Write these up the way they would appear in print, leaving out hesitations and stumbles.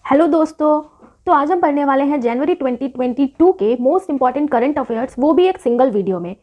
Hello दोस्तों, तो आज हम पढ़ने वाले हैं जनवरी 2022 के मोस्ट इंपॉर्टेंट करंट अफेयर्स, वो भी एक सिंगल वीडियो में।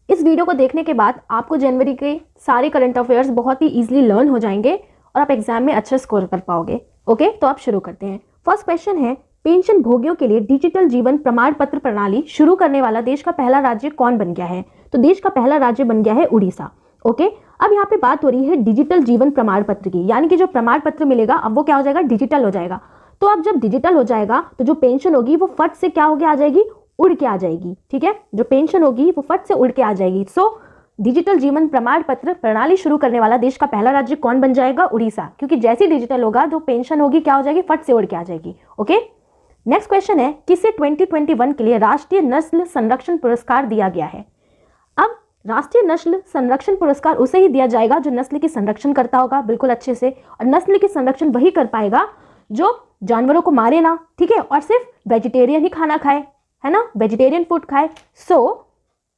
इस वीडियो को देखने के बाद आपको जनवरी के सारे करंट अफेयर्स बहुत ही ईजिली लर्न हो जाएंगे और आप एग्जाम में अच्छा स्कोर कर पाओगे। ओके, तो आप शुरू करते हैं। फर्स्ट क्वेश्चन है, पेंशन भोगियों के लिए डिजिटल जीवन प्रमाण पत्र प्रणाली शुरू करने वाला देश का पहला राज्य कौन बन गया है? तो देश का पहला राज्य बन गया है उड़ीसा। ओके, अब यहाँ पे बात हो रही है डिजिटल जीवन प्रमाण पत्र की, यानी कि जो प्रमाण पत्र मिलेगा अब वो क्या हो जाएगा? डिजिटल हो जाएगा। तो अब जब डिजिटल हो जाएगा तो जो पेंशन होगी वो फट से क्या हो के आ जाएगी? उड़ के आ जाएगी। ठीक है, जो पेंशन होगी वो फट से उड़ के आ जाएगी। सो डिजिटल जीवन प्रमाण पत्र प्रणाली शुरू करने वाला देश का पहला राज्य कौन बन जाएगा? उड़ीसा, क्योंकि जैसे डिजिटल होगा तो पेंशन होगी क्या हो जाएगी? फट से उड़ के आ जाएगी। ओके, नेक्स्ट क्वेश्चन है, किसे 2021 के लिए राष्ट्रीय नस्ल संरक्षण पुरस्कार दिया गया है? अब राष्ट्रीय नस्ल संरक्षण पुरस्कार उसे ही दिया जाएगा जो नस्ल की संरक्षण करता होगा बिल्कुल अच्छे से, और नस्ल की संरक्षण वही कर पाएगा जो जानवरों को मारे ना, ठीक है, और सिर्फ वेजिटेरियन ही खाना खाए, है ना, वेजिटेरियन फूड खाए। सो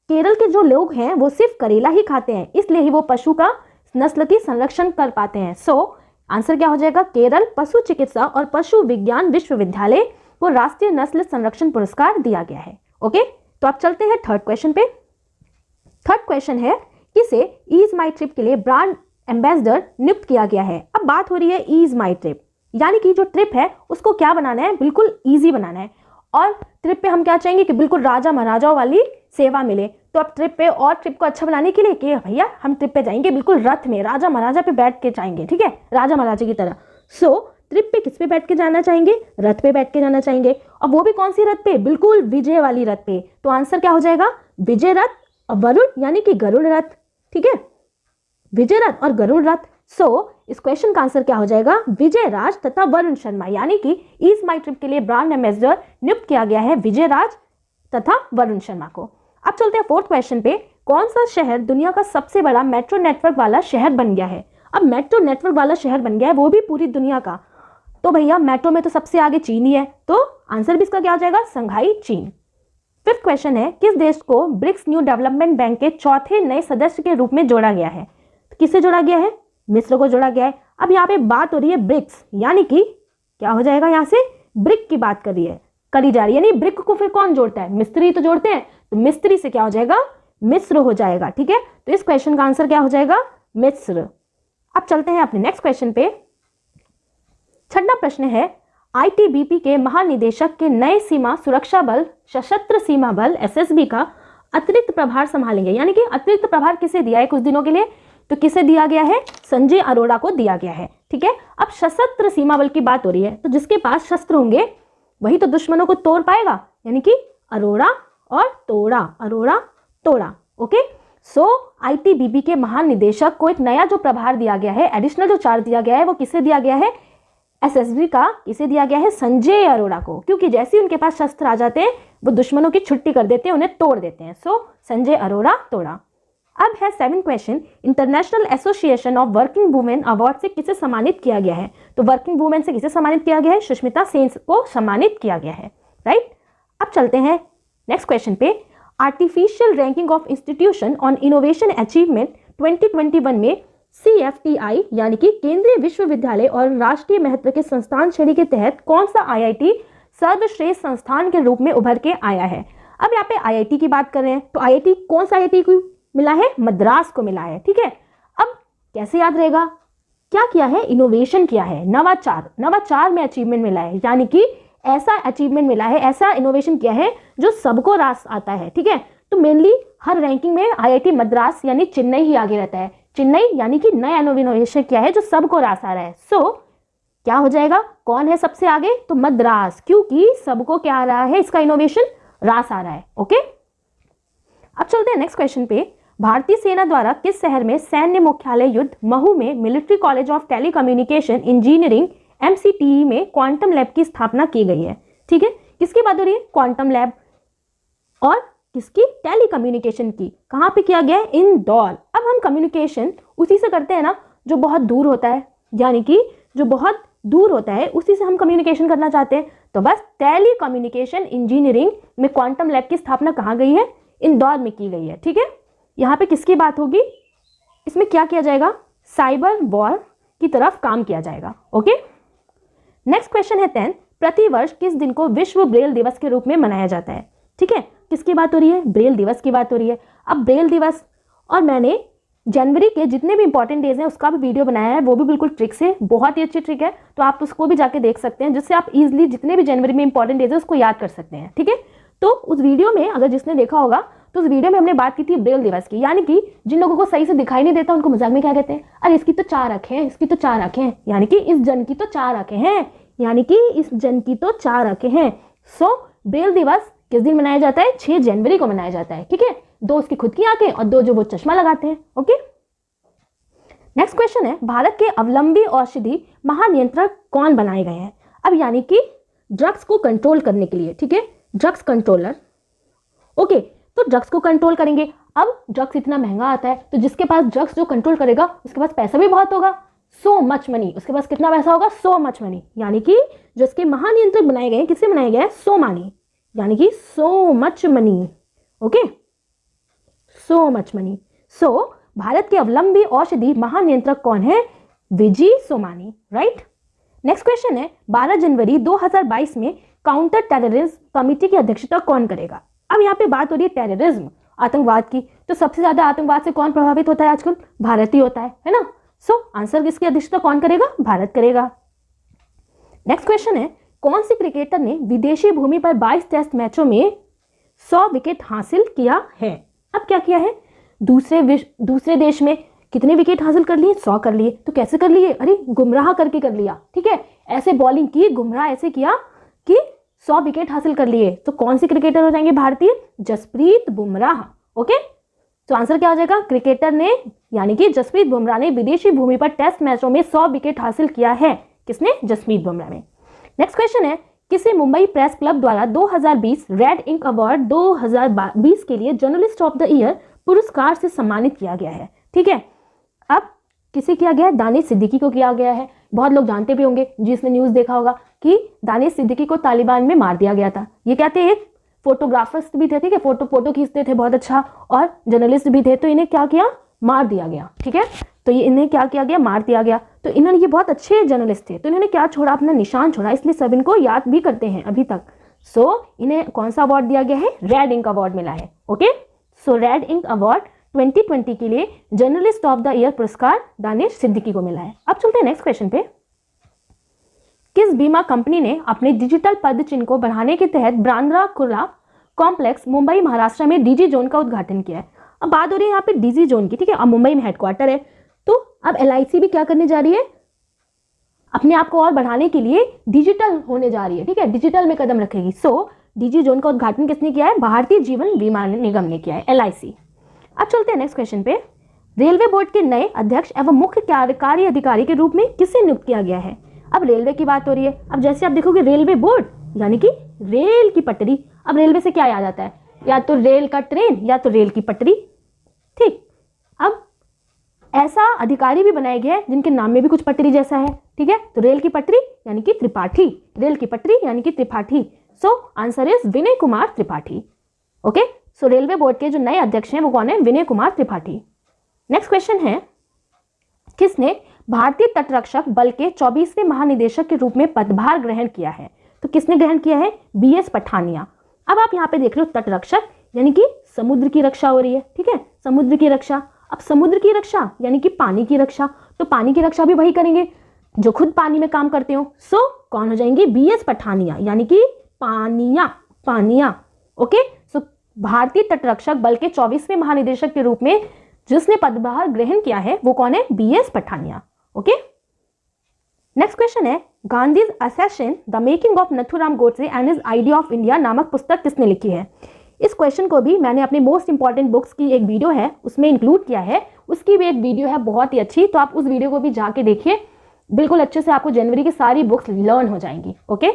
केरल के जो लोग हैं वो सिर्फ करेला ही खाते हैं, इसलिए ही वो पशु का नस्ल की संरक्षण कर पाते हैं। सो आंसर क्या हो जाएगा? केरल पशु चिकित्सा और पशु विज्ञान विश्वविद्यालय को राष्ट्रीय नस्ल संरक्षण पुरस्कार दिया गया है। ओके, तो आप चलते हैं थर्ड क्वेश्चन पे। थर्ड क्वेश्चन है, किसे ईज माई ट्रिप के लिए ब्रांड एम्बेसडर नियुक्त किया गया है? अब बात हो रही है ईज माई ट्रिप, यानी कि जो ट्रिप है उसको क्या बनाना है? बिल्कुल इजी बनाना है। और ट्रिप पे हम क्या चाहेंगे कि बिल्कुल राजा महाराजाओं वाली सेवा मिले। तो अब ट्रिप पे और ट्रिप को अच्छा बनाने के लिए कि भैया हम ट्रिप पे जाएंगे बिल्कुल रथ में, राजा महाराजा पे बैठ के जाएंगे, ठीक है, राजा महाराजा की तरह। सो ट्रिप पे किस पे बैठ के जाना चाहेंगे? रथ पे बैठ के जाना चाहेंगे, और वो भी कौन सी रथ पे? बिल्कुल विजय वाली रथ पे। तो आंसर क्या हो जाएगा? विजय रथ और वरुण यानी कि गरुड़ रथ। ठीक है, विजय रथ और गरुड़ रथ। सो इस क्वेश्चन का आंसर क्या हो जाएगा? विजय राज तथा वरुण शर्मा, यानी कि ईज माई ट्रिप के लिए ब्रांड एम्बेसडर नियुक्त किया गया है विजय राज तथा वरुण शर्मा को। अब चलते हैं फोर्थ क्वेश्चन पे। कौन सा शहर दुनिया का सबसे बड़ा मेट्रो नेटवर्क वाला शहर बन गया है? अब मेट्रो नेटवर्क वाला शहर बन गया है, वो भी पूरी दुनिया का। तो भैया मेट्रो में तो सबसे आगे चीन ही है, तो आंसर भी इसका क्या हो जाएगा? संघाई चीन। फिफ्थ क्वेश्चन है, किस देश को ब्रिक्स न्यू डेवलपमेंट बैंक के चौथे नए सदस्य के रूप में जोड़ा गया है? तो किससे जोड़ा गया है? मिस्र को जोड़ा गया है। अब यहाँ पे बात हो रही है ब्रिक्स, यानी कि क्या हो जाएगा? यहाँ से ब्रिक की बात करी जा रही है, यानी ब्रिक को फिर कौन जोड़ता है? मिस्त्री तो जोड़ते हैं, तो मिस्त्री से क्या हो जाएगा? मिस्र हो जाएगा। ठीक है, तो इस क्वेश्चन का आंसर क्या हो जाएगा? मिस्र। अब चलते हैं अपने नेक्स्ट क्वेश्चन पे। छठा प्रश्न है, आईटीबीपी के महानिदेशक के नए सीमा सुरक्षा बल सशस्त्र सीमा बल एसएसबी का अतिरिक्त प्रभार संभालेंगे, यानी कि अतिरिक्त प्रभार किसे दिया है कुछ दिनों के लिए? तो किसे दिया गया है? संजय अरोड़ा को दिया गया है। ठीक है, अब सशस्त्र सीमा बल की बात हो रही है, तो जिसके पास शस्त्र होंगे वही तो दुश्मनों को तोड़ पाएगा, यानी कि अरोड़ा और तोड़ा, अरोड़ा तोड़ा। ओके, सो आईटीबीपी के महानिदेशक को एक नया जो प्रभार दिया गया है, एडिशनल जो चार्ज दिया गया है, वो किसे दिया गया है? एसएसबी का किसे दिया गया है? संजय अरोड़ा को, क्योंकि जैसे ही उनके पास शस्त्र आ जाते हैं वो दुश्मनों की छुट्टी कर देते हैं, उन्हें तोड़ देते हैं। सो संजय अरोड़ा तोड़ा। अब है 7 question, international association of working women award से किसे सम्मानित किया गया है? तो वर्किंग वुमेन से किसे सम्मानित किया गया है? सुष्मिता सेन को सम्मानित किया गया है। राइट, अब चलते हैं नेक्स्ट क्वेश्चन पे। Artificial ranking of institution on innovation achievement 2021 में CFTI यानी कि केंद्रीय विश्वविद्यालय और राष्ट्रीय महत्व के संस्थान श्रेणी के तहत कौन सा IIT सर्वश्रेष्ठ संस्थान के रूप में उभर के आया है? अब यहाँ पे IIT की बात कर रहे हैं, तो IIT कौन सा IIT को मिला है? मद्रास को मिला है। ठीक है, अब कैसे याद रहेगा? क्या किया है? इनोवेशन किया है, नवाचार में अचीवमेंट मिला है, यानी कि ऐसा अचीवमेंट मिला है, ऐसा इनोवेशन किया है जो सबको रास आता है। ठीक है, तो मेनली हर रैंकिंग में IIT मद्रास यानी चेन्नई ही आगे रहता है। चेन्नई यानी कि नया इनोवेशन किया है जो सबको रास आ रहा है। सो क्या हो जाएगा? कौन है सबसे आगे? तो मद्रास, क्योंकि सबको क्या आ रहा है? इसका इनोवेशन रास आ रहा है। ओके, अब चलते हैं नेक्स्ट क्वेश्चन पे। भारतीय सेना द्वारा किस शहर में सैन्य मुख्यालय युद्ध महू में military college of telecommunication engineering MCTE में क्वांटम लैब की स्थापना की गई है? ठीक है, किसकी बात हो रही है? क्वांटम लैब और किसकी? टेलीकम्युनिकेशन की। कहाँ पे किया गया है? इंदौर। अब हम कम्युनिकेशन उसी से करते हैं ना जो बहुत दूर होता है, यानी कि जो बहुत दूर होता है उसी से हम कम्युनिकेशन करना चाहते हैं। तो बस टेलीकम्युनिकेशन इंजीनियरिंग में क्वांटम लैब की स्थापना कहाँ गई है? इंदौर में की गई है। ठीक है, यहाँ पे किसकी बात होगी? इसमें क्या किया जाएगा? साइबर वॉर की तरफ काम किया जाएगा। ओके, नेक्स्ट क्वेश्चन है 10, प्रतिवर्ष किस दिन को विश्व ब्रेल दिवस के रूप में मनाया जाता है? ठीक है, किसकी बात हो रही है? ब्रेल दिवस की बात हो रही है। अब ब्रेल दिवस, और मैंने जनवरी के जितने भी इंपॉर्टेंट डेज हैं उसका भी वीडियो बनाया है, वो भी बिल्कुल ट्रिक से, बहुत ही अच्छी ट्रिक है, तो आप उसको भी जाके देख सकते हैं, जिससे आप इजीली जितने भी जनवरी में इंपॉर्टेंट डेज है उसको याद कर सकते हैं। ठीक है, तो उस वीडियो में अगर जिसने देखा होगा तो उस वीडियो में हमने बात की थी ब्रेल दिवस की, यानी कि जिन लोगों को सही से दिखाई नहीं देता उनको मजाक में क्या कहते हैं? अरे इसकी तो 4 आंखें हैं, इसकी तो 4 आंखें हैं, यानी कि इस जन की तो 4 आंखें हैं, यानी कि इस जन की तो 4 आंखें हैं। सो ब्रेल दिवस किस दिन मनाया जाता है? 6 जनवरी को मनाया जाता है। ठीक है, 2 उसकी खुद की आंखें और 2 जो वो चश्मा लगाते हैं। ओके, नेक्स्ट क्वेश्चन है, भारत के अवलंबी औषधि महानियंत्रक कौन बनाए गए हैं? अब यानी कि ड्रग्स को कंट्रोल करने के लिए, ठीक है, ड्रग्स कंट्रोलर। ओके, तो ड्रग्स को कंट्रोल करेंगे। अब ड्रग्स इतना महंगा आता है, तो जिसके पास ड्रग्स जो कंट्रोल करेगा उसके पास पैसा भी बहुत होगा, सो मच मनी, उसके पास कितना पैसा होगा? सो मच मनी, यानी कि जो इसके महानियंत्रक बनाए गए हैं, किससे बनाए गए हैं? सो मनी, यानी कि so much money. Okay, so much money. So Bharat के अवलंबी औषधि महानियंत्रक कौन है? Vijay Somani, right. Next question है, 12 जनवरी 2022 में काउंटर टेररिज्म कमेटी की अध्यक्षता कौन करेगा? अब यहाँ पे बात हो रही है टेररिज्म, आतंकवाद की, तो सबसे ज्यादा आतंकवाद से कौन प्रभावित होता है आजकल? भारत ही होता है ना। सो आंसर किसकी अध्यक्षता कौन करेगा? भारत करेगा। नेक्स्ट क्वेश्चन है, कौन सी क्रिकेटर ने विदेशी भूमि पर 22 टेस्ट मैचों में 100 विकेट हासिल किया है? अब क्या किया है? दूसरे देश में कितने विकेट हासिल कर लिए? 100 कर लिए। तो कैसे कर लिए? अरे गुमराह करके कर लिया। ठीक है, ऐसे बॉलिंग की, गुमराह ऐसे किया कि 100 विकेट हासिल कर लिए। तो कौन सी क्रिकेटर हो जाएंगे भारतीय? जसप्रीत बुमराह। ओके, तो आंसर क्या हो जाएगा? क्रिकेटर ने, यानी कि जसप्रीत बुमराह ने विदेशी भूमि पर टेस्ट मैचों में 100 विकेट हासिल किया है। किसने? जसप्रीत बुमराह ने। नेक्स्ट क्वेश्चन है, किसे मुंबई प्रेस क्लब द्वारा 2020 रेड इंक अवार्ड 2020 के लिए जर्नलिस्ट ऑफ द ईयर पुरस्कार से सम्मानित किया गया है? ठीक है, अब किसे किया गया है? दानिश सिद्दीकी को किया गया है। बहुत लोग जानते भी होंगे, जिसने न्यूज़ देखा होगा कि दानिश सिद्दीकी को तालिबान में मार दिया गया था। ये क्या थे? एक फोटोग्राफर्स भी थे, ठीक है, फोटो खींचते थे बहुत अच्छा, और जर्नलिस्ट भी थे। तो इन्हें क्या किया? मार दिया गया। ठीक है, तो ये इन्हें क्या किया गया? मार दिया गया। तो इन्होंने, ये बहुत अच्छे जर्नलिस्ट थे, तो इन्होंने क्या छोड़ा? अपना निशान छोड़ा, इसलिए सब इनको याद भी करते हैं अभी तक। सो इन्हें कौन सा अवार्ड दिया गया है? रेड इंक अवार्ड मिला है। ओके, सो रेड इंक अवार्ड 2020 के लिए जर्नलिस्ट ऑफ द ईयर पुरस्कार दानिश सिद्दीकी को मिला है। अब चलते हैं नेक्स्ट क्वेश्चन पे। किस बीमा कंपनी ने अपने डिजिटल पद चिन्ह को बढ़ाने के तहत बांद्रा कुर्ला कॉम्प्लेक्स मुंबई महाराष्ट्र में डीजी जोन का उद्घाटन किया है? अब बात हो रही है यहाँ पे डीजी जोन की। ठीक है, अब मुंबई में हेडक्वार्टर है, तो अब LIC भी क्या करने जा रही है? अपने आप को और बढ़ाने के लिए डिजिटल होने जा रही है। ठीक है, डिजिटल में कदम रखेगी। सो डीजी जोन का उद्घाटन किसने किया है? भारतीय जीवन बीमा निगम ने किया है, LIC। अब चलते हैं नेक्स्ट क्वेश्चन पे। रेलवे बोर्ड के नए अध्यक्ष एवं मुख्य कार्यकारी अधिकारी के रूप में किसे नियुक्त किया गया है? अब रेलवे की बात हो रही है। अब जैसे आप देखोगे रेलवे बोर्ड, यानी कि रेल की पटरी। अब रेलवे से क्या याद आता है? या तो रेल का ट्रेन या तो रेल की पटरी। ठीक, अब ऐसा अधिकारी भी बनाए गए हैं जिनके नाम में भी कुछ पटरी जैसा है। ठीक है, तो रेल की पटरी यानी कि त्रिपाठी, रेल की पटरी यानी कि त्रिपाठी। सो answer is Vinay Kumar Tripathi. Okay, so railway board के जो नए अध्यक्ष हैं वो कौन है? विनय कुमार त्रिपाठी। नेक्स्ट क्वेश्चन है, किसने भारतीय तटरक्षक बल के 24वें महानिदेशक के रूप में पदभार ग्रहण किया है? तो किसने ग्रहण किया है? BS पठानिया। अब आप यहाँ पे देख रहे हो तटरक्षक, यानी कि समुद्र की रक्षा हो रही है। ठीक है, समुद्र की रक्षा। अब समुद्र की रक्षा यानी कि पानी की रक्षा, तो पानी की रक्षा भी वही करेंगे जो खुद पानी में काम करते हो। सो कौन हो जाएंगे? BS पठानिया, यानी कि पानिया। ओके, सो भारतीय तटरक्षक बल के 24वें महानिदेशक के रूप में जिसने पदभार ग्रहण किया है वो कौन है? BS Pathania. Okay, next question है, Gandhi's assassin the making of Nathuram Godse and his idea of India नामक पुस्तक किसने लिखी है? इस क्वेश्चन को भी मैंने अपने मोस्ट इंपॉर्टेंट बुक्स की एक वीडियो है उसमें इंक्लूड किया है, उसकी भी एक वीडियो है बहुत ही अच्छी, तो आप उस वीडियो को भी जाके देखिए। बिल्कुल अच्छे से आपको जनवरी की सारी बुक्स लर्न हो जाएंगी। ओके,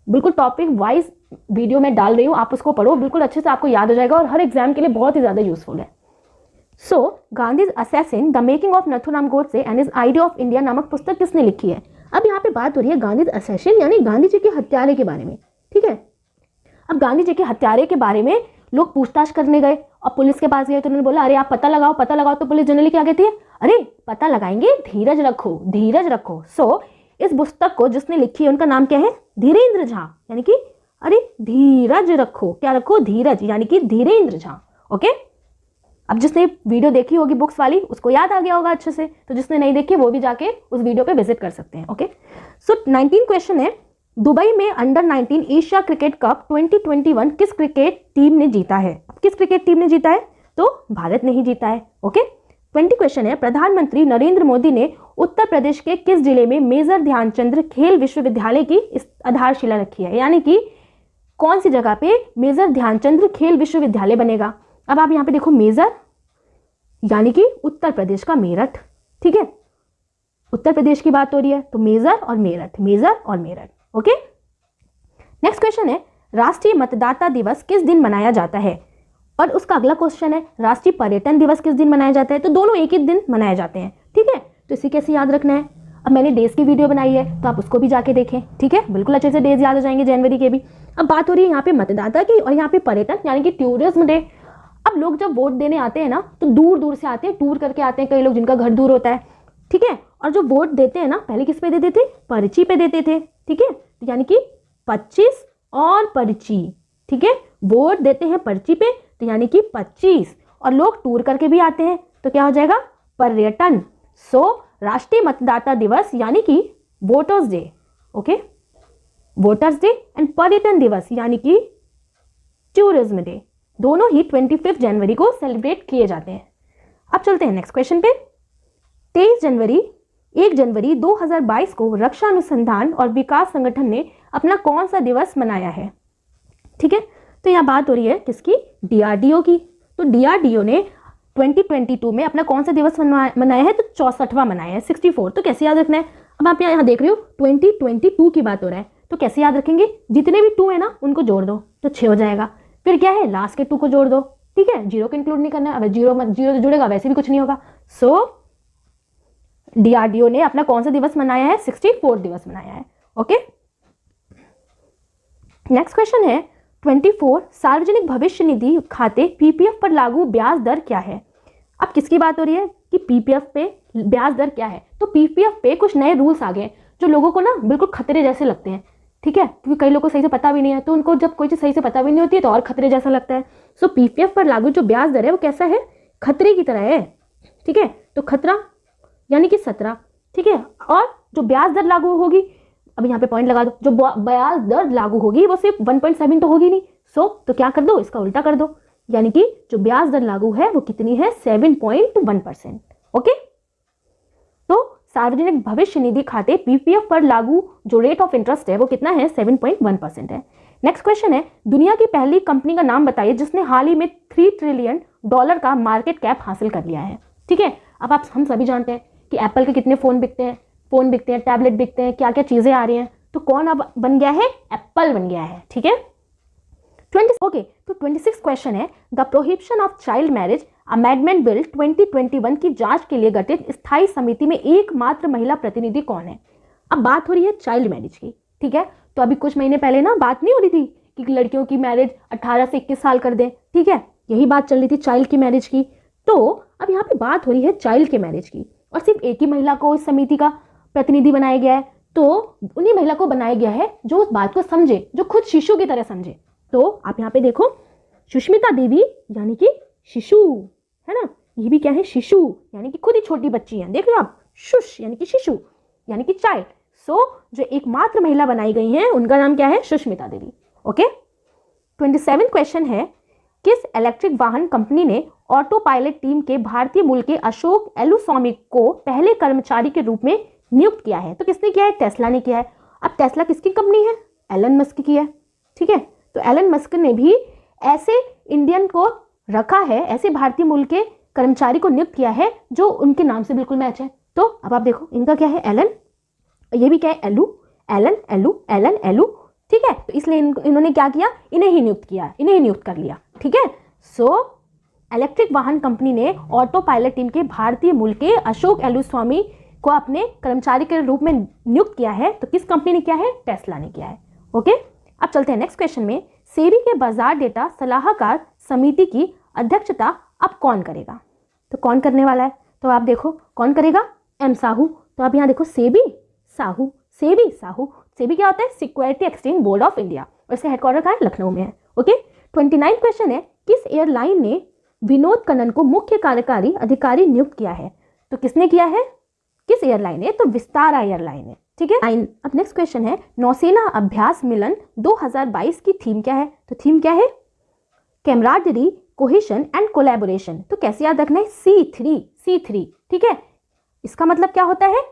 बिल्कुल टॉपिक वाइज वीडियो में डाल रही हूँ, आप उसको पढ़ो, बिल्कुल अच्छे से आपको याद हो जाएगा और हर एग्जाम के लिए बहुत ही ज़्यादा यूजफुल है। So Gandhi's assassin the making of Nathuram Godse and his idea of India नामक पुस्तक किसने लिखी है? अब यहाँ पे बात हो रही है गांधीज असैसिन यानी गांधी जी के हत्यारे के बारे में। ठीक है, अब गांधी जी के हत्यारे के बारे में लोग पूछताछ करने गए और पुलिस के पास गए, तो उन्होंने बोला अरे आप पता लगाओ। तो पुलिस जनरली क्या कहती है? अरे पता लगाएंगे, धीरज रखो, धीरज रखो। सो इस पुस्तक को जिसने लिखी है उनका नाम क्या है? धीरेन्द्र झा, यानी कि अरे धीरज रखो, क्या रखो? धीरज, यानी कि धीरेन्द्र झा। ओके, अब जिसने वीडियो देखी होगी बुक्स वाली उसको याद आ गया होगा अच्छे से, तो जिसने नहीं देखी वो भी जाके उस वीडियो पे विजिट कर सकते हैं। ओके, सो 19 क्वेश्चन है, दुबई में अंडर 19 एशिया क्रिकेट कप 2021 किस क्रिकेट टीम ने जीता है? किस क्रिकेट टीम ने जीता है? तो भारत ने ही जीता है। ओके, 20 क्वेश्चन है, प्रधानमंत्री नरेंद्र मोदी ने उत्तर प्रदेश के किस जिले में मेजर ध्यानचंद खेल विश्वविद्यालय की आधारशिला रखी है? यानी कि कौन सी जगह पे मेजर ध्यानचंद खेल विश्वविद्यालय बनेगा? अब आप यहाँ पे देखो, मेजर यानी कि उत्तर प्रदेश का मेरठ। ठीक है, उत्तर प्रदेश की बात हो रही है तो मेजर और मेरठ, मेजर और मेरठ। ओके, नेक्स्ट क्वेश्चन है, राष्ट्रीय मतदाता दिवस किस दिन मनाया जाता है? और उसका अगला क्वेश्चन है, राष्ट्रीय पर्यटन दिवस किस दिन मनाया जाता है? तो दोनों एक ही दिन मनाए जाते हैं। ठीक है, तो इसे कैसे याद रखना है? अब मैंने डेज की वीडियो बनाई है तो आप उसको भी जाके देखें। ठीक है, बिल्कुल अच्छे से डेज याद हो जाएंगे जनवरी के भी। अब बात हो रही है यहाँ पे मतदाता की और यहाँ पे पर्यटन यानी कि टूरिज्म डे। अब लोग जब वोट देने आते हैं ना तो दूर दूर से आते हैं, टूर करके आते हैं, कई लोग जिनका घर दूर होता है। ठीक है, और जो वोट देते हैं ना पहले किस पे देते थे? पर्ची पे देते थे। ठीक है, तो यानी कि 25 और पर्ची। ठीक है, वोट देते हैं पर्ची पे तो यानी कि 25, और लोग टूर करके भी आते हैं तो क्या हो जाएगा? पर्यटन। सो राष्ट्रीय मतदाता दिवस यानी कि voters day. Okay, voters day and पर्यटन दिवस यानी कि टूरिज्म डे, दोनों ही 25 जनवरी को सेलिब्रेट किए जाते हैं। अब चलते हैं नेक्स्ट क्वेश्चन पे। 1 जनवरी 2022 को रक्षा अनुसंधान और विकास संगठन ने अपना कौन सा दिवस मनाया है? ठीक है, तो यहाँ बात हो रही है किसकी? डीआरडीओ की। तो डीआरडीओ ने 2022 में अपना कौन सा दिवस मनाया है? तो 64वां मनाया है, 64। तो कैसे याद रखना है? अब आप यहाँ देख रहे हो 2022 की बात हो रहा है, तो कैसे याद रखेंगे? जितने भी 2 है ना उनको जोड़ दो तो 6 हो जाएगा। फिर क्या है? लास्ट के 2 को जोड़ दो। ठीक है, 0 को इंक्लूड नहीं करना है, अब जीरो जो जुड़ेगा वैसे भी कुछ नहीं होगा। सो डीआरडीओ ने अपना कौन सा दिवस मनाया है? 64 दिवस मनाया है। ओके, नेक्स्ट क्वेश्चन है 24, सार्वजनिक भविष्य निधि खाते पीपीएफ पर लागू ब्याज दर क्या है? अब किसकी बात हो रही है कि पीपीएफ पे ब्याज दर क्या है? तो पीपीएफ पे कुछ नए रूल्स आ गए जो लोगों को ना बिल्कुल खतरे जैसे लगते हैं। ठीक है, क्योंकि कई लोगों को सही से पता भी नहीं है, तो उनको जब कोई चीज़ सही से पता भी नहीं होती है तो और खतरे जैसा लगता है। सो पीपीएफ पर लागू जो ब्याज दर है वो कैसा है? खतरे की तरह है। ठीक है, तो खतरा यानी कि 17। ठीक है, और जो ब्याज दर लागू होगी, अब यहाँ पे पॉइंट लगा दो, जो ब्याज दर लागू होगी वो सिर्फ 1.7 तो होगी नहीं। सो तो क्या कर दो? इसका उल्टा कर दो, यानी कि जो ब्याज दर लागू है वो कितनी है? 7.1%। ओके, तो सार्वजनिक भविष्य निधि खाते पीपीएफ पर लागू जो रेट ऑफ इंटरेस्ट है वो कितना है? 7.1% है। नेक्स्ट क्वेश्चन है, दुनिया की पहली कंपनी का नाम बताइए जिसने हाल ही में $3 ट्रिलियन का मार्केट कैप हासिल कर लिया है। ठीक है, अब हम सभी जानते हैं कि एप्पल के कितने फोन बिकते हैं, टैबलेट बिकते हैं, क्या क्या चीजें आ रही हैं, तो कौन अब बन गया है? एप्पल बन गया है। ठीक है, 26 क्वेश्चन है, the prohibition of child marriage amendment bill 2021 की जांच के लिए गठित स्थायी समिति में एकमात्र महिला प्रतिनिधि कौन है? अब बात हो रही है चाइल्ड मैरिज की। ठीक है, तो अभी कुछ महीने पहले ना बात नहीं हो रही थी कि लड़कियों की मैरिज 18 से 21 साल कर दें। ठीक है, यही बात चल रही थी चाइल्ड की मैरिज की। तो अब यहाँ पे बात हो रही है चाइल्ड के मैरिज की, और सिर्फ एक ही महिला को इस समिति का प्रतिनिधि बनाया गया है। तो उन्हीं महिला को बनाया गया है जो उस बात को समझे, जो खुद शिशु की तरह समझे। तो आप यहाँ पे देखो, सुष्मिता देवी यानी कि शिशु है ना, ये भी क्या है? शिशु, यानी कि खुद ही छोटी बच्ची है। देख लो आप, शुश यानी कि शिशु यानी कि चाइल्ड। सो जो एकमात्र महिला बनाई गई हैं उनका नाम क्या है? सुष्मिता देवी। ओके, 27 क्वेश्चन है, किस इलेक्ट्रिक वाहन कंपनी ने ऑटो पायलट टीम के भारतीय मूल के अशोक एलुस्वामी को पहले कर्मचारी के रूप में नियुक्त किया है? तो किसने किया है? टेस्ला ने किया है। अब टेस्ला किसकी कंपनी है? एलन मस्क की है। ठीक है, तो एलन मस्क ने भी ऐसे इंडियन को रखा है, ऐसे भारतीय मूल के कर्मचारी को नियुक्त किया है जो उनके नाम से बिल्कुल मैच है। तो अब आप देखो, इनका क्या है? एलन, ये भी क्या है? एलू, एलन, एलू, एलन, एलू। ठीक है, तो इसलिए इन्होंने क्या किया? इन्हें ही नियुक्त किया, इन्हें ही नियुक्त कर लिया। ठीक है, सो इलेक्ट्रिक वाहन कंपनी ने ऑटो पायलट टीम के भारतीय मूल के अशोक एलुस्वामी को अपने कर्मचारी के रूप में नियुक्त किया है। तो किस कंपनी ने किया है? टेस्ला ने किया है। ओके, अब चलते हैं नेक्स्ट क्वेश्चन में। सेबी के बाजार डेटा सलाहकार समिति की अध्यक्षता अब कौन करेगा? तो कौन करने वाला है? तो आप देखो कौन करेगा, एम साहू। तो आप यहाँ देखो सेबी साहू, सेबी साहू। सेबी क्या होता है, security exchange board of India, और इसका हेडक्वार्टर कहाँ है, लखनऊ में है। ओके 29 क्वेश्चन है, किस एयरलाइन ने विनोद कनन को मुख्य कार्यकारी अधिकारी नियुक्त किया है? तो किसने किया है, किस एयरलाइन है, तो विस्तारा एयरलाइन है। ठीक है। अब नेक्स्ट क्वेश्चन है, नौसेना अभ्यास मिलन 2022 की थीम क्या है? तो थीम क्या है, कैमराडरी, कोहेशन एंड कोलैबोरेशन। तो कैसे याद रखना है, C3। ठीक है, इसका मतलब क्या होता है,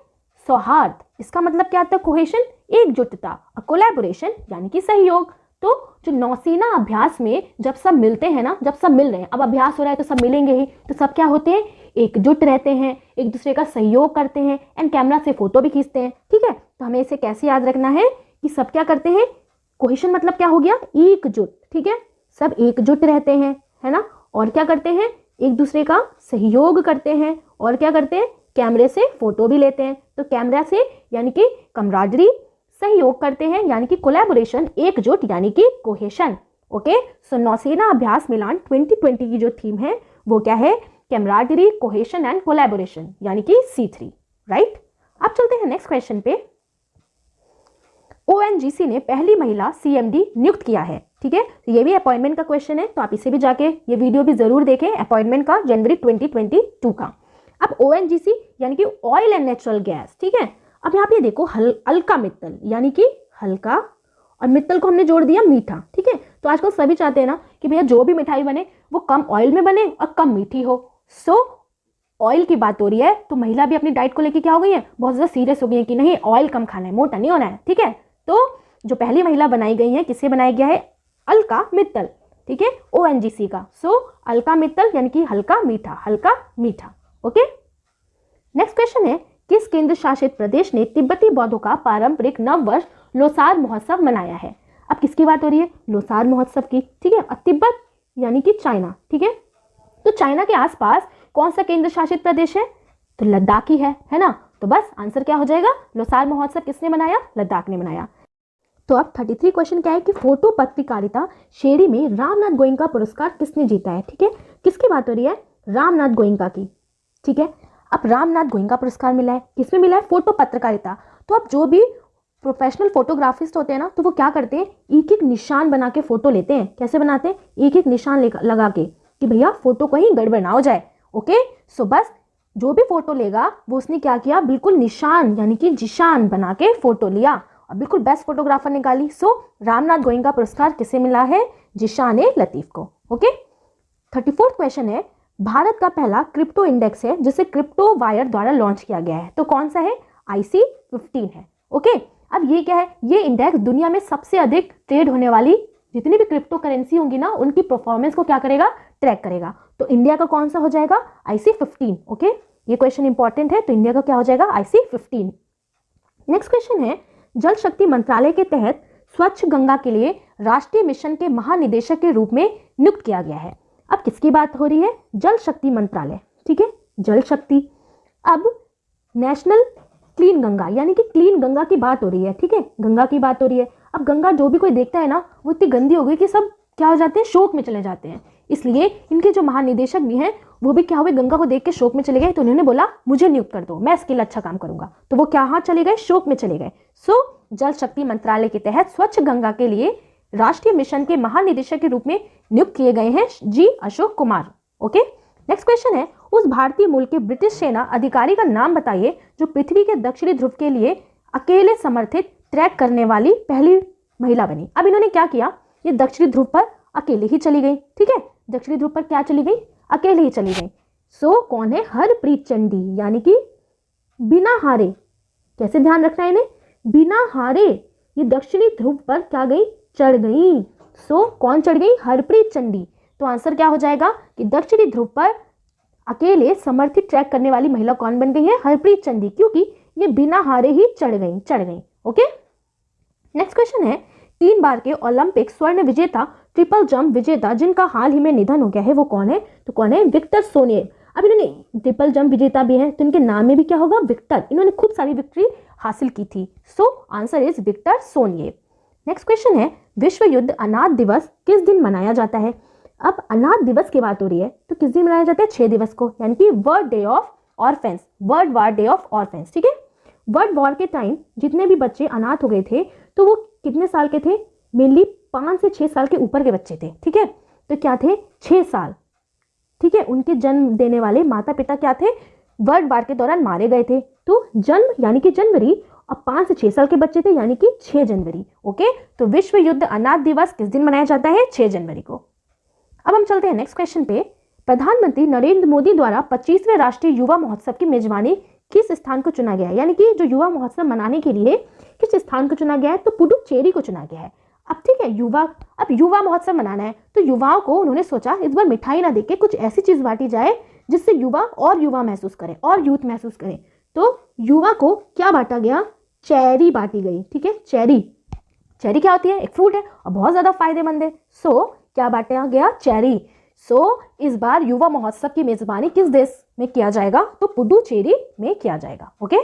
सौहार्द। इसका मतलब क्या होता है, कोहेशन एकजुटता, और कोलैबोरेशन यानी कि सहयोग। तो जो नौसेना अभ्यास में जब सब मिलते हैं ना, जब सब मिल रहे हैं, अब अभ्यास हो रहा है तो सब मिलेंगे ही, तो सब क्या होते हैं, एकजुट रहते हैं, एक दूसरे का सहयोग करते हैं, एंड कैमरा से फोटो भी खींचते हैं। ठीक है, तो हमें इसे कैसे याद रखना है कि सब क्या करते हैं, कोहेशन मतलब क्या हो गया, एकजुट। ठीक है, सब एकजुट रहते हैं, है ना, और क्या करते हैं, एक दूसरे का सहयोग करते हैं, और क्या करते हैं, कैमरे से फोटो भी लेते हैं। तो कैमरा से यानी कि कमराडरी, सहयोग करते हैं यानी कि कोलैबोरेशन, एकजुट यानी कि कोहेशन। ओके, सो नौसेना अभ्यास मिलान 2020 की जो थीम है वो क्या है, कैमराडरी, कोहेशन एंड कोलैबोरेशन यानी कि C3। राइट, अब चलते हैं नेक्स्ट क्वेश्चन पे। ONGC ने पहली महिला CMD नियुक्त किया है। ठीक है, तो ये भी अपॉइंटमेंट का क्वेश्चन है, तो आप इसे भी जाके ये वीडियो भी जरूर देखें, अपॉइंटमेंट का, जनवरी 2022 का। अब ONGC यानी कि ऑयल एंड नेचुरल गैस। ठीक है, अब यहाँ पे देखो हल्का मित्तल यानी कि हल्का, और मित्तल को हमने जोड़ दिया मीठा। ठीक है, तो आजकल सभी चाहते हैं ना कि भैया जो भी मिठाई बने वो कम ऑयल में बने और कम मीठी हो। सो ऑयल की बात हो रही है, तो महिला भी अपनी डाइट को लेके क्या हो गई है, बहुत ज़्यादा सीरियस हो गई है कि नहीं ऑयल कम खाना है, मोटा नहीं होना है। ठीक है, तो जो पहली महिला बनाई गई है, किसे बनाया गया है, अलका मित्तल। ठीक है, ONGC का। सो अलका मित्तल यानी कि हल्का मीठा, हल्का मीठा। ओके, नेक्स्ट क्वेश्चन है, किस केंद्र शासित प्रदेश ने तिब्बती बौद्धों का पारंपरिक नव वर्ष लोसार महोत्सव मनाया है? अब किसकी बात हो रही है, लोसार महोत्सव की। ठीक है, और तिब्बत यानी कि चाइना। ठीक है, तो चाइना के आसपास कौन सा केंद्र शासित प्रदेश है, तो लद्दाख ही है ना। तो बस आंसर क्या हो जाएगा, लोसार महोत्सव किसने मनाया, लद्दाख ने मनाया। तो अब 33 क्वेश्चन क्या है कि फोटो पत्रकारिता श्रेणी में रामनाथ गोयनका पुरस्कार किसने जीता है? ठीक है, किसकी बात हो रही है, रामनाथ गोयनका की। ठीक है, अब रामनाथ गोयनका पुरस्कार मिला है, किसमें मिला है, फोटो पत्रकारिता। तो अब जो भी प्रोफेशनल फोटोग्राफिस्ट होते हैं ना, तो वो क्या करते हैं, एक एक निशान बना के फोटो लेते हैं। कैसे बनाते हैं, एक एक निशान लगा के, कि भैया फोटो कहीं गड़बड़ ना हो जाए। ओके, सो बस जो भी फोटो लेगा वो उसने क्या किया, बिल्कुल निशान यानी कि जिशान बना के फोटो लिया और बिल्कुल बेस्ट फोटोग्राफर निकाली। सो रामनाथ गोयनका पुरस्कार किसे मिला है, जिशान ए लतीफ को। ओके, 34 क्वेश्चन है, भारत का पहला क्रिप्टो इंडेक्स है जिसे क्रिप्टो वायर द्वारा लॉन्च किया गया है, तो कौन सा है, IC15 है। ओके, अब ये क्या है, ये इंडेक्स दुनिया में सबसे अधिक ट्रेड होने वाली जितनी भी क्रिप्टो करेंसी होंगी ना, उनकी परफॉर्मेंस को क्या करेगा, ट्रैक करेगा। तो इंडिया का कौन सा हो जाएगा, IC15। ओके, ये क्वेश्चन इंपॉर्टेंट है, तो इंडिया का क्या हो जाएगा, IC15। नेक्स्ट क्वेश्चन है, जल शक्ति मंत्रालय के तहत स्वच्छ गंगा के लिए राष्ट्रीय मिशन के महानिदेशक के रूप में नियुक्त किया गया है। अब किसकी बात हो रही है, जल शक्ति मंत्रालय। ठीक है, जल शक्ति। अब नेशनल क्लीन गंगा यानी कि क्लीन गंगा की बात हो रही है। ठीक है, गंगा की बात हो रही है। अब गंगा जो भी कोई देखता है ना, वो इतनी गंदी हो गई कि सब क्या हो जाते हैं, शोक में चले जाते हैं। इसलिए इनके जो महानिदेशक भी हैं वो भी क्या हुए, गंगा को देख के शोक में चले गए। तो उन्होंने बोला मुझे नियुक्त कर दो, मैं इसके लिए अच्छा काम करूंगा। तो वो क्या चले गए, शोक में चले गए। सो जल शक्ति मंत्रालय के तहत स्वच्छ गंगा के लिए राष्ट्रीय मिशन के महानिदेशक के रूप में नियुक्त किए गए हैं G Ashok Kumar. Okay, next question है, उस भारतीय मूल के ब्रिटिश सेना अधिकारी का नाम बताइए जो पृथ्वी के दक्षिणी ध्रुव के लिए अकेले समर्थित ट्रैक करने वाली पहली महिला बनी। अब इन्होंने क्या किया, ये दक्षिणी ध्रुव पर अकेले ही चली गई। ठीक है, दक्षिणी ध्रुव पर क्या चली गई, अकेले ही चली गई। सो कौन है, हरप्रीत चंडी यानी कि बिना हारे। कैसे ध्यान रखना है इन्हें, बिना हारे ये दक्षिणी ध्रुव पर क्या गई, चढ़ गई। सो कौन चढ़ गई, हरप्रीत चंडी। तो आंसर क्या हो जाएगा कि दक्षिणी ध्रुव पर अकेले समर्थित ट्रैक करने वाली महिला कौन बन गई है, हरप्रीत चंडी, क्योंकि ये बिना हारे ही चढ़ गई। ओके, नेक्स्ट क्वेश्चन है, 3 बार के ओलंपिक स्वर्ण विजेता, ट्रिपल जंप विजेता जिनका हाल ही में निधन हो गया है वो कौन है, तो कौन है, विक्टर सोनिएव। अब इन्होंने ट्रिपल जंप विजेता भी हैं, तो इनके नाम में भी क्या होगा, विक्टर। इन्होंने खूब सारी विक्ट्री हासिल की थी। So answer is Victor Soniev. Next question है, विश्व युद्ध अनाथ दिवस किस दिन मनाया जाता है। अब अनाथ दिवस की बात हो रही है, तो किस दिन मनाया जाता है, 6 दिवस को, यानी कि world day of orphans, world war day of orphans, ठीक है। वर्ल्ड वॉर के टाइम जितने भी बच्चे अनाथ हो गए थे तो वो कितने साल के थे, मेनली 5 से 6 साल के ऊपर के बच्चे थे, ठीक है। तो क्या थे, 6 साल, ठीक है। उनके जन्म देने वाले माता पिता क्या थे, वर्ल्ड वॉर के दौरान मारे गए थे। तो जन्म यानी कि जनवरी, और 5 से 6 साल के बच्चे थे यानी कि 6 जनवरी, ओके। तो विश्व युद्ध अनाथ दिवस किस दिन मनाया जाता है, 6 जनवरी को। अब हम चलते हैं नेक्स्ट क्वेश्चन पे। प्रधानमंत्री नरेंद्र मोदी द्वारा 25वें राष्ट्रीय युवा महोत्सव की मेजबानी किस स्थान को चुना गया है, यानी कि जो युवा महोत्सव मनाने के लिए किस स्थान को चुना गया है, तो पुडुचेरी को चुना गया है। अब ठीक है, अब युवा महोत्सव मनाना है तो युवाओं को उन्होंने सोचा इस बार मिठाई ना देके कुछ ऐसी चीज बांटी जाए जिससे युवा और युवा महसूस करें और यूथ महसूस करें। तो युवा को क्या बांटा गया, चेरी बांटी गई, ठीक है। चेरी क्या होती है, एक फ्रूट है और बहुत ज्यादा फायदेमंद है। सो क्या बांटा गया, चेरी। सो इस बार युवा महोत्सव की मेजबानी किस देश में किया जाएगा, तो पुडुचेरी में किया जाएगा, ओके।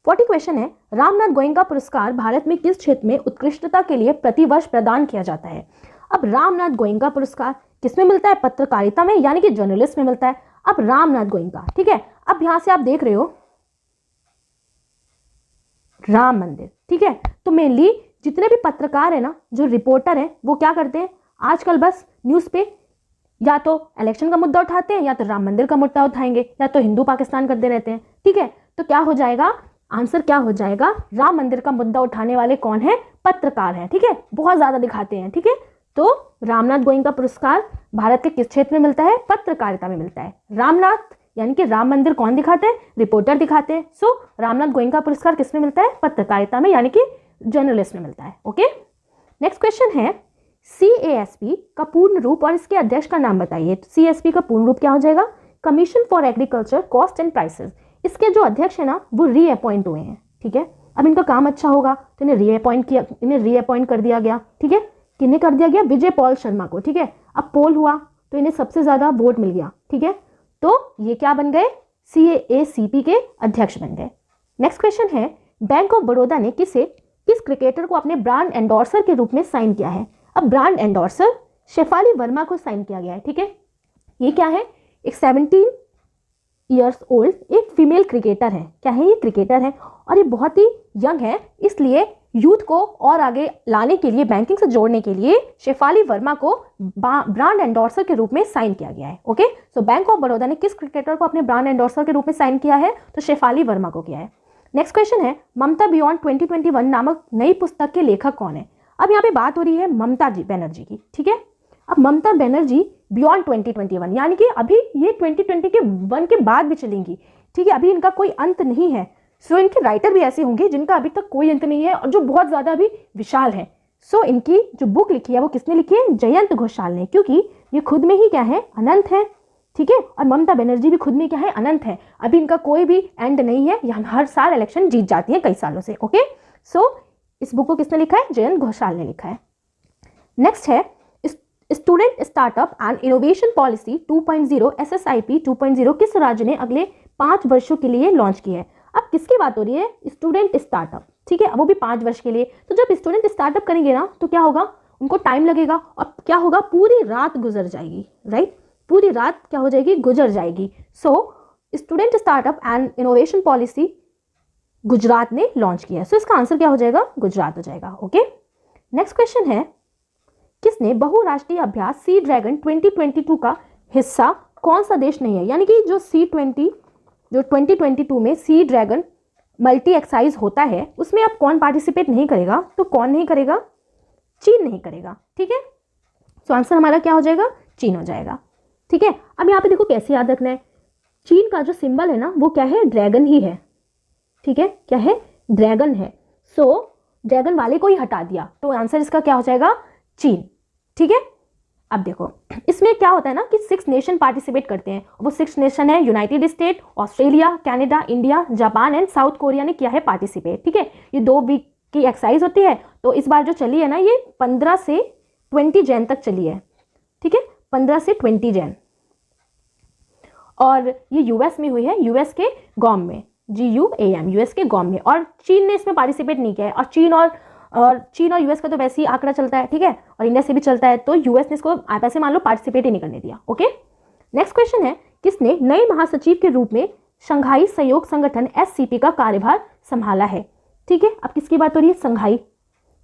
40 क्वेश्चन है, रामनाथ गोयनका पुरस्कार भारत में किस क्षेत्र में उत्कृष्टता के लिए प्रतिवर्ष प्रदान किया जाता है। अब रामनाथ गोयनका पुरस्कार किसमें मिलता है, पत्रकारिता में यानी कि जर्नलिस्ट में मिलता है। अब रामनाथ गोयनका, ठीक है। अब यहां से आप देख रहे हो राम मंदिर, ठीक है। तो मेनली जितने भी पत्रकार है ना, जो रिपोर्टर हैं, वो क्या करते हैं आजकल, बस न्यूज पे या तो इलेक्शन का मुद्दा उठाते हैं या तो राम मंदिर का मुद्दा उठाएंगे या तो हिंदू पाकिस्तान करते रहते हैं, ठीक है। तो क्या हो जाएगा, आंसर क्या हो जाएगा, राम मंदिर का मुद्दा उठाने वाले कौन है, पत्रकार हैं, ठीक है। बहुत ज्यादा दिखाते हैं, ठीक है। तो रामनाथ गोयनका पुरस्कार भारत के किस क्षेत्र में मिलता है, पत्रकारिता में मिलता है। रामनाथ यानी कि राम मंदिर कौन दिखाते हैं, रिपोर्टर दिखाते हैं। सो रामनाथ गोयनका पुरस्कार किसमें मिलता है, पत्रकारिता में यानी कि जर्नलिस्ट में मिलता है, ओके। नेक्स्ट क्वेश्चन है, CASP का पूर्ण रूप और इसके अध्यक्ष का नाम बताइए। तो CASP का पूर्ण रूप क्या हो जाएगा, commission for agriculture cost and prices. इसके जो अध्यक्ष है ना वो रीअपॉइंट हुए हैं, ठीक है। अब इनका काम अच्छा होगा तो इन्हें रीअपॉइंट कर दिया गया, ठीक है। किन्हें कर दिया गया, विजय पॉल शर्मा को, ठीक है। अब पोल हुआ तो इन्हें सबसे ज्यादा वोट मिल गया, ठीक है। तो ये क्या बन गए, CACP के अध्यक्ष बन गए। नेक्स्ट क्वेश्चन है, बैंक ऑफ बड़ौदा ने किस क्रिकेटर को अपने ब्रांड एंडोर्सर के रूप में साइन किया है। अब ब्रांड एंडोर्सर शेफाली वर्मा को साइन किया गया है, ठीक है। ये क्या है, एक 17 ईयर्स ओल्ड एक फीमेल क्रिकेटर है। क्या है, ये क्रिकेटर है और ये बहुत ही यंग है, इसलिए यूथ को और आगे लाने के लिए, बैंकिंग से जोड़ने के लिए शेफाली वर्मा को ब्रांड एंडोर्सर के रूप में साइन किया गया है, okay. So bank of Baroda ने किस क्रिकेटर को अपने ब्रांड एंडोर्सर के रूप में साइन किया है, तो शेफाली वर्मा को किया है। नेक्स्ट क्वेश्चन है, ममता बियॉन्ड 2021 नामक नई पुस्तक के लेखक कौन है। अब यहाँ पे बात हो रही है ममता बनर्जी की, ठीक है। अब ममता बनर्जी बियॉन्ड 2021 यानी कि अभी ये 2021 के बाद भी चलेंगी, ठीक है। अभी इनका कोई अंत नहीं है। सो इनके राइटर भी ऐसे होंगे जिनका अभी तक कोई अंत नहीं है और जो बहुत ज़्यादा अभी विशाल है। सो इनकी जो बुक लिखी है वो किसने लिखी है, जयंत घोषाल ने, क्योंकि ये खुद में ही क्या है, अनंत है, ठीक है। और ममता बनर्जी भी खुद में क्या है, अनंत है। अभी इनका कोई भी एंड नहीं है, यहाँ हर साल इलेक्शन जीत जाती है कई सालों से, ओके। सो इस बुक को किसने लिखा है, जयंत घोषाल ने लिखा है। नेक्स्ट है, student startup and innovation policy 2.0 SSIP 2.0 किस राज्य ने अगले 5 वर्षों के लिए लॉन्च की है। अब किसकी बात हो रही है, स्टूडेंट स्टार्टअप, ठीक है। वो भी 5 वर्ष के लिए। तो जब स्टूडेंट स्टार्टअप करेंगे ना तो क्या होगा, उनको टाइम लगेगा और क्या होगा, पूरी रात गुजर जाएगी, राइट। पूरी रात क्या हो जाएगी, गुजर जाएगी। So student startup and innovation policy Gujarat ने लॉन्च किया है। सो इसका आंसर क्या हो जाएगा, गुजरात हो जाएगा, ओके। नेक्स्ट क्वेश्चन है, किसने बहुराष्ट्रीय अभ्यास सी ड्रैगन 2022 का हिस्सा कौन सा देश नहीं है। यानी कि जो C20 जो 2022 में सी ड्रैगन मल्टी एक्साइज होता है उसमें अब कौन पार्टिसिपेट नहीं करेगा, तो कौन नहीं करेगा, चीन नहीं करेगा, ठीक है। सो आंसर हमारा क्या हो जाएगा, चीन हो जाएगा, ठीक है। अब यहाँ पे देखो कैसे याद रखना है, चीन का जो सिंबल है ना वो क्या है, ड्रैगन ही है, ठीक है। क्या है, ड्रैगन है। सो ड्रैगन वाले को ही हटा दिया तो आंसर इसका क्या हो जाएगा, चीन, ठीक है। अब देखो इसमें क्या होता है ना कि 6 नेशन पार्टिसिपेट करते हैं। वो 6 नेशन है, United state, Australia, Canada, India, Japan and south Korea ने किया है पार्टिसिपेट, ठीक है। ये 2 वीक की एक्सरसाइज होती है। तो इस बार जो चली है ना ये 15 से 20 जैन तक चली है, ठीक है, 15 से 20 जैन। और ये यूएस में हुई है, यूएस के गॉम में, GUAM, यूएस के गॉम में। और चीन ने इसमें पार्टिसिपेट नहीं किया है। और चीन और यूएस का तो वैसे ही आंकड़ा चलता है, ठीक है, और इंडिया से भी चलता है। तो यूएस ने इसको आप ऐसे मान लो पार्टिसिपेट ही नहीं करने दिया, ओके। नेक्स्ट क्वेश्चन है, किसने नए महासचिव के रूप में शंघाई सहयोग संगठन SCP का कार्यभार संभाला है? ठीक है, अब किसकी बात हो रही है? संघाई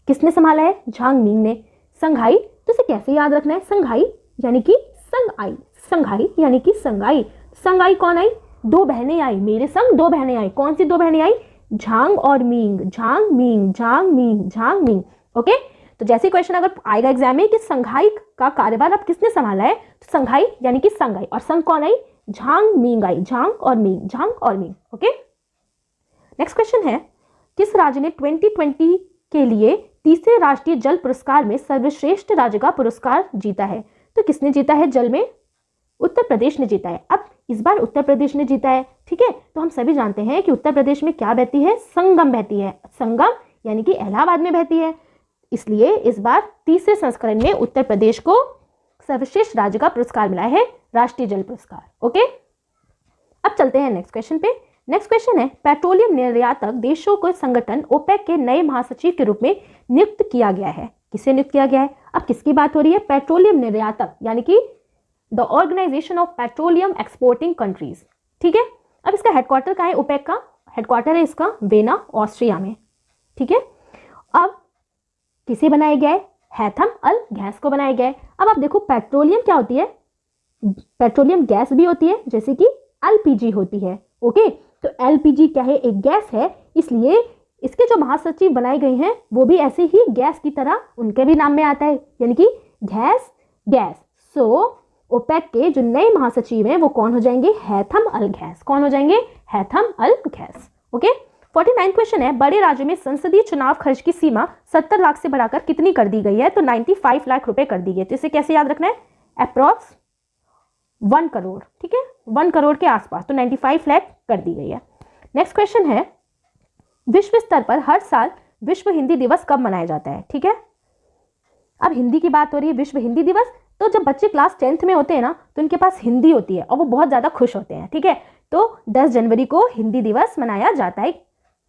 किसने संभाला है? झांग मिंग ने। संघाई, तो इसे कैसे याद रखना है? संघाई यानी कि संगाई, संघाई यानी कि संगाई। संगाई कौन आई? दो बहनें आई, मेरे संग दो बहनें आई। कौन सी दो बहनें आई? झांग और Ming, Jhang Ming, Jhang Ming, Jhang Ming. Okay, तो जैसे क्वेश्चन अगर आएगा एग्जाम में कि संघाई का कार्यभार अब किसने संभाला है, तो संघाई यानी कि संगाई, और संग कौन आई? झांग मिंग आई, झांग और मिंग, झांग और मिंग। ओके, नेक्स्ट क्वेश्चन है, किस राज्य ने 2020 के लिए तीसरे राष्ट्रीय जल पुरस्कार में सर्वश्रेष्ठ राज्य का पुरस्कार जीता है? तो किसने जीता है जल में? उत्तर प्रदेश ने जीता है। अब इस बार उत्तर प्रदेश ने जीता है। ठीक है, तो हम सभी जानते हैं कि उत्तर प्रदेश में क्या बहती है? संगम बहती है। संगम यानी कि इलाहाबाद में बहती है, इसलिए इस बार तीसरे संस्करण में उत्तर प्रदेश को सर्वश्रेष्ठ राज्य का पुरस्कार मिला है, राष्ट्रीय जल पुरस्कार। ओके, अब चलते हैं नेक्स्ट क्वेश्चन पे। नेक्स्ट क्वेश्चन है, पेट्रोलियम निर्यातक देशों को संगठन ओपेक के नए महासचिव के रूप में नियुक्त किया गया है। किसे नियुक्त किया गया है? अब किसकी बात हो रही है? पेट्रोलियम निर्यातक यानी कि the organisation of petroleum exporting countries. ठीक है, अब इसका हेडक्वार्टर कहाँ है? ओपेक का हेडक्वार्टर है इसका वेना, ऑस्ट्रिया में। ठीक है, अब किसे बनाया गया है? हैथम अल गैस को बनाया गया है। अब आप देखो, पेट्रोलियम क्या होती है? पेट्रोलियम गैस भी होती है, जैसे कि LPG होती है। ओके, तो LPG क्या है? एक गैस है, इसलिए इसके जो महासचिव बनाए गए हैं वो भी ऐसे ही गैस की तरह उनके भी नाम में आता है, यानी कि गैस गैस। सो ओपेक के जो नए महासचिव हैं वो कौन हो जाएंगे? हैथम अल गैस। कौन हो जाएंगे? हैथम अल गैस। ओके, 49 क्वेश्चन है, बड़े राज्यों में संसदीय चुनाव खर्च की सीमा 70 लाख से बढ़ाकर कितनी कर दी गई है? तो 95 लाख रुपए कर दी गई है। तो इसे कैसे याद रखना है? अप्रॉक्स 1 करोड़। ठीक है, 1 करोड़ के आसपास, तो 95 लाख कर दी गई है। नेक्स्ट क्वेश्चन है, विश्व स्तर पर हर साल विश्व हिंदी दिवस कब मनाया जाता है? ठीक है, अब हिंदी की बात हो रही है, विश्व हिंदी दिवस। तो जब बच्चे क्लास 10th में होते हैं ना, तो उनके पास हिंदी होती है और वो बहुत ज़्यादा खुश होते हैं। ठीक है, तो 10 जनवरी को हिंदी दिवस मनाया जाता है,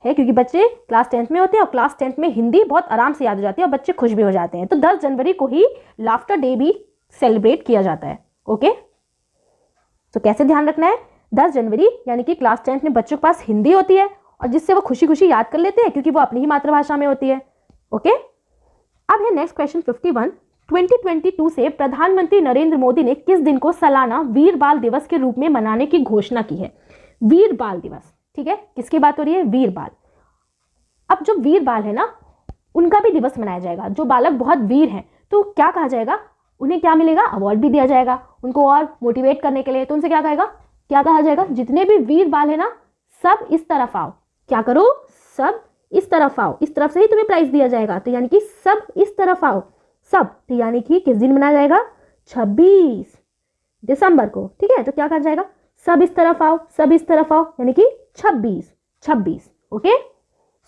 क्योंकि बच्चे क्लास 10th में होते हैं और क्लास 10th में हिंदी बहुत आराम से याद हो जाती है और बच्चे खुश भी हो जाते हैं। तो 10 जनवरी को ही लाफ्टर डे भी सेलिब्रेट किया जाता है। ओके, तो कैसे ध्यान रखना है? 10 जनवरी यानी कि क्लास 10th में बच्चों के पास हिंदी होती है और जिससे वो खुशी खुशी याद कर लेते हैं, क्योंकि वो अपनी ही मातृभाषा में होती है। ओके, अब है नेक्स्ट क्वेश्चन 51। 2022 से प्रधानमंत्री नरेंद्र मोदी ने किस दिन को सालाना वीर बाल दिवस के रूप में मनाने की घोषणा की है? वीर बाल दिवस। ठीक है, किसकी बात हो रही है? वीर बाल। अब जो वीर बाल है ना, उनका भी दिवस मनाया जाएगा। जो बालक बहुत वीर हैं, तो क्या कहा जाएगा? उन्हें क्या मिलेगा? अवार्ड भी दिया जाएगा उनको और मोटिवेट करने के लिए। तो उनसे क्या कहा जाएगा? जितने भी वीर बाल है ना, सब इस तरफ आओ। क्या करो? सब इस तरफ आओ, इस तरफ से ही तुम्हें प्राइज दिया जाएगा। तो यानी कि सब इस तरफ आओ, सब। तो यानी कि किस दिन मनाया जाएगा? 26 दिसंबर को। ठीक है, तो क्या कहा जाएगा? सब इस तरफ आओ, सब इस तरफ आओ, यानी कि 26। ओके,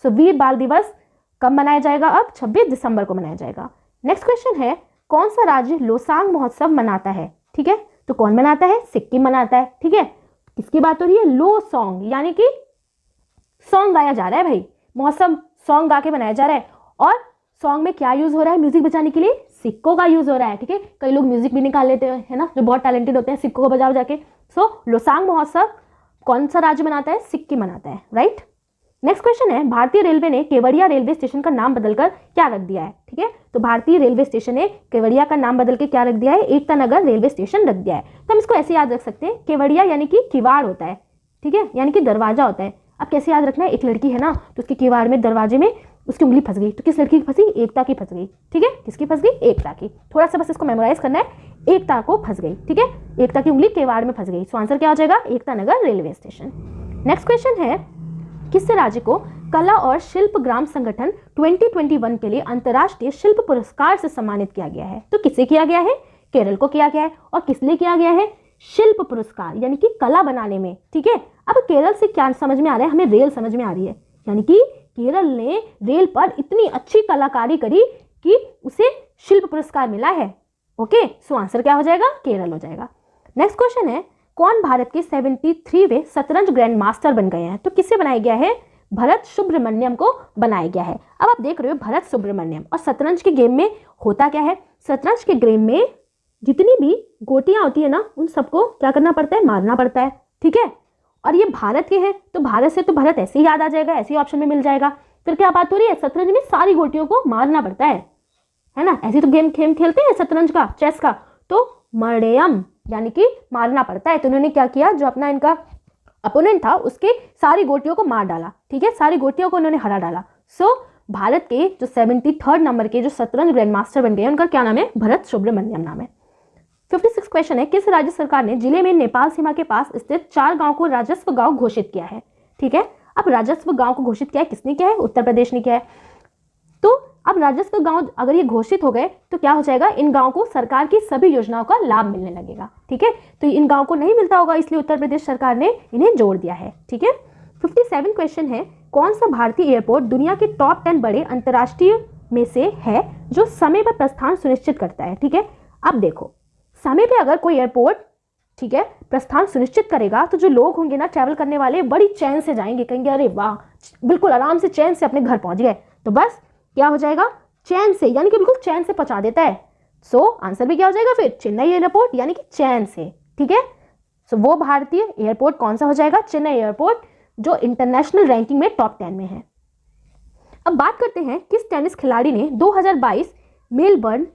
सो वीर बाल दिवस कब मनाया जाएगा? अब 26 दिसंबर को मनाया जाएगा। नेक्स्ट क्वेश्चन है, कौन सा राज्य लोसांग महोत्सव मनाता है? ठीक है, तो कौन मनाता है? सिक्किम मनाता है। ठीक है, किसकी बात हो रही है? लो सॉन्ग, यानी कि सॉन्ग गाया जा रहा है भाई, महोत्सव सॉन्ग गा के मनाया जा रहा है। और सॉन्ग में क्या यूज हो रहा है म्यूजिक बजाने के लिए? सिक्कों का यूज हो रहा है। ठीक है, कई लोग म्यूजिक भी निकाल लेते हैं, है ना, जो बहुत टैलेंटेड होते हैं, सिक्कों को बजा के। सो लोसांग महोत्सव कौन सा राज्य मनाता है? सिक्किम मनाता है। राइट। नेक्स्ट क्वेश्चन है, भारतीय रेलवे ने केवड़िया रेलवे स्टेशन का नाम बदलकर क्या रख दिया है? ठीक है, तो भारतीय रेलवे स्टेशन ने केवड़िया का नाम बदल के क्या रख दिया है? एकता नगर रेलवे स्टेशन रख दिया है। तो हम इसको ऐसे याद रख सकते हैं, केवड़िया यानी कि किवाड़ होता है। ठीक है, यानी कि दरवाजा होता है। अब कैसे याद रखना है? एक लड़की है ना, तो उसके किवाड़ में, दरवाजे में उसकी उंगली फंस गई। तो किस लड़की की फंसी? एकता की फंस गई। ठीक है, किसकी फंस गई? एकता की। थोड़ा सा बस इसको मेमोराइज करना है, एकता को फंस गई। ठीक है, एकता की उंगली केवाड़ में फंस गई। सो आंसर क्या हो जाएगा? Ekta Nagar railway station. Next question है, किस राज्य को कला और शिल्प ग्राम संगठन 2021 के लिए अंतर्राष्ट्रीय शिल्प पुरस्कार से सम्मानित किया गया है? तो किसे किया गया है? केरल को किया गया है। और किस लिए किया गया है? शिल्प पुरस्कार, यानी कि कला बनाने में। ठीक है, अब केरल से क्या समझ में आ रहा है? हमें रेल समझ में आ रही है, यानी कि केरल ने रेल पर इतनी अच्छी कलाकारी करी कि उसे शिल्प पुरस्कार मिला है। ओके, सो आंसर क्या हो जाएगा? केरल हो जाएगा। नेक्स्ट क्वेश्चन है, कौन भारत के 73वें शतरंज ग्रैंड मास्टर बन गए हैं? तो किसे बनाया गया है? भरत सुब्रमण्यम को बनाया गया है। अब आप देख रहे हो भरत सुब्रमण्यम। और शतरंज के गेम में होता क्या है? शतरंज के गेम में जितनी भी गोटियां होती है ना, उन सबको क्या करना पड़ता है? मारना पड़ता है। ठीक है, और ये भारत के हैं, तो भारत से तो भारत ऐसे ही याद आ जाएगा, ऐसे ही ऑप्शन में मिल जाएगा। फिर क्या बात हो रही है, शतरंज में सारी गोटियों को मारना पड़ता है ना। ऐसे तो गेम खेलते हैं शतरंज का, चेस का, तो मड़यम यानी कि मारना पड़ता है। तो उन्होंने क्या किया, जो अपना इनका अपोनेंट था उसके सारी गोटियों को मार डाला, ठीक है, सारी गोटियों को उन्होंने हरा डाला। सो भारत के जो 73rd नंबर के जो शतरंज ग्रैंड मास्टर बन गए उनका क्या नाम है, भरत सुब्रमण्यम नाम है। 56 क्वेश्चन है, किस राज्य सरकार ने जिले में नेपाल सीमा के पास स्थित 4 गांव को राजस्व गांव घोषित किया है, ठीक है। अब राजस्व गांव को घोषित किया है किसने किया है, उत्तर प्रदेश ने किया है। तो अब राजस्व गांव अगर ये घोषित हो गए तो क्या हो जाएगा, इन गांव को सरकार की सभी योजनाओं का लाभ मिलने लगेगा, ठीक है। तो इन गांव को नहीं मिलता होगा, इसलिए उत्तर प्रदेश सरकार ने इन्हें जोड़ दिया है, ठीक है। 57 क्वेश्चन है, कौन सा भारतीय एयरपोर्ट दुनिया के टॉप 10 बड़े अंतर्राष्ट्रीय में से है जो समय पर प्रस्थान सुनिश्चित करता है, ठीक है। अब देखो, समय पे अगर कोई एयरपोर्ट, ठीक है, प्रस्थान सुनिश्चित करेगा तो जो लोग होंगे ना ट्रैवल करने वाले, बड़ी चैन से जाएंगे, कहेंगे अरे वाह, बिल्कुल आराम से चैन से अपने घर पहुंच गए। तो बस क्या हो जाएगा, चैन से, यानी कि बिल्कुल चैन से पहुंचा देता है। सो आंसर भी क्या हो जाएगा फिर, चेन्नई एयरपोर्ट, यानी कि चैन से, ठीक है। सो वो भारतीय एयरपोर्ट कौन सा हो जाएगा, चेन्नई एयरपोर्ट, जो इंटरनेशनल रैंकिंग में टॉप 10 में है। अब बात करते हैं किस टेनिस खिलाड़ी ने 2022 मेलबर्न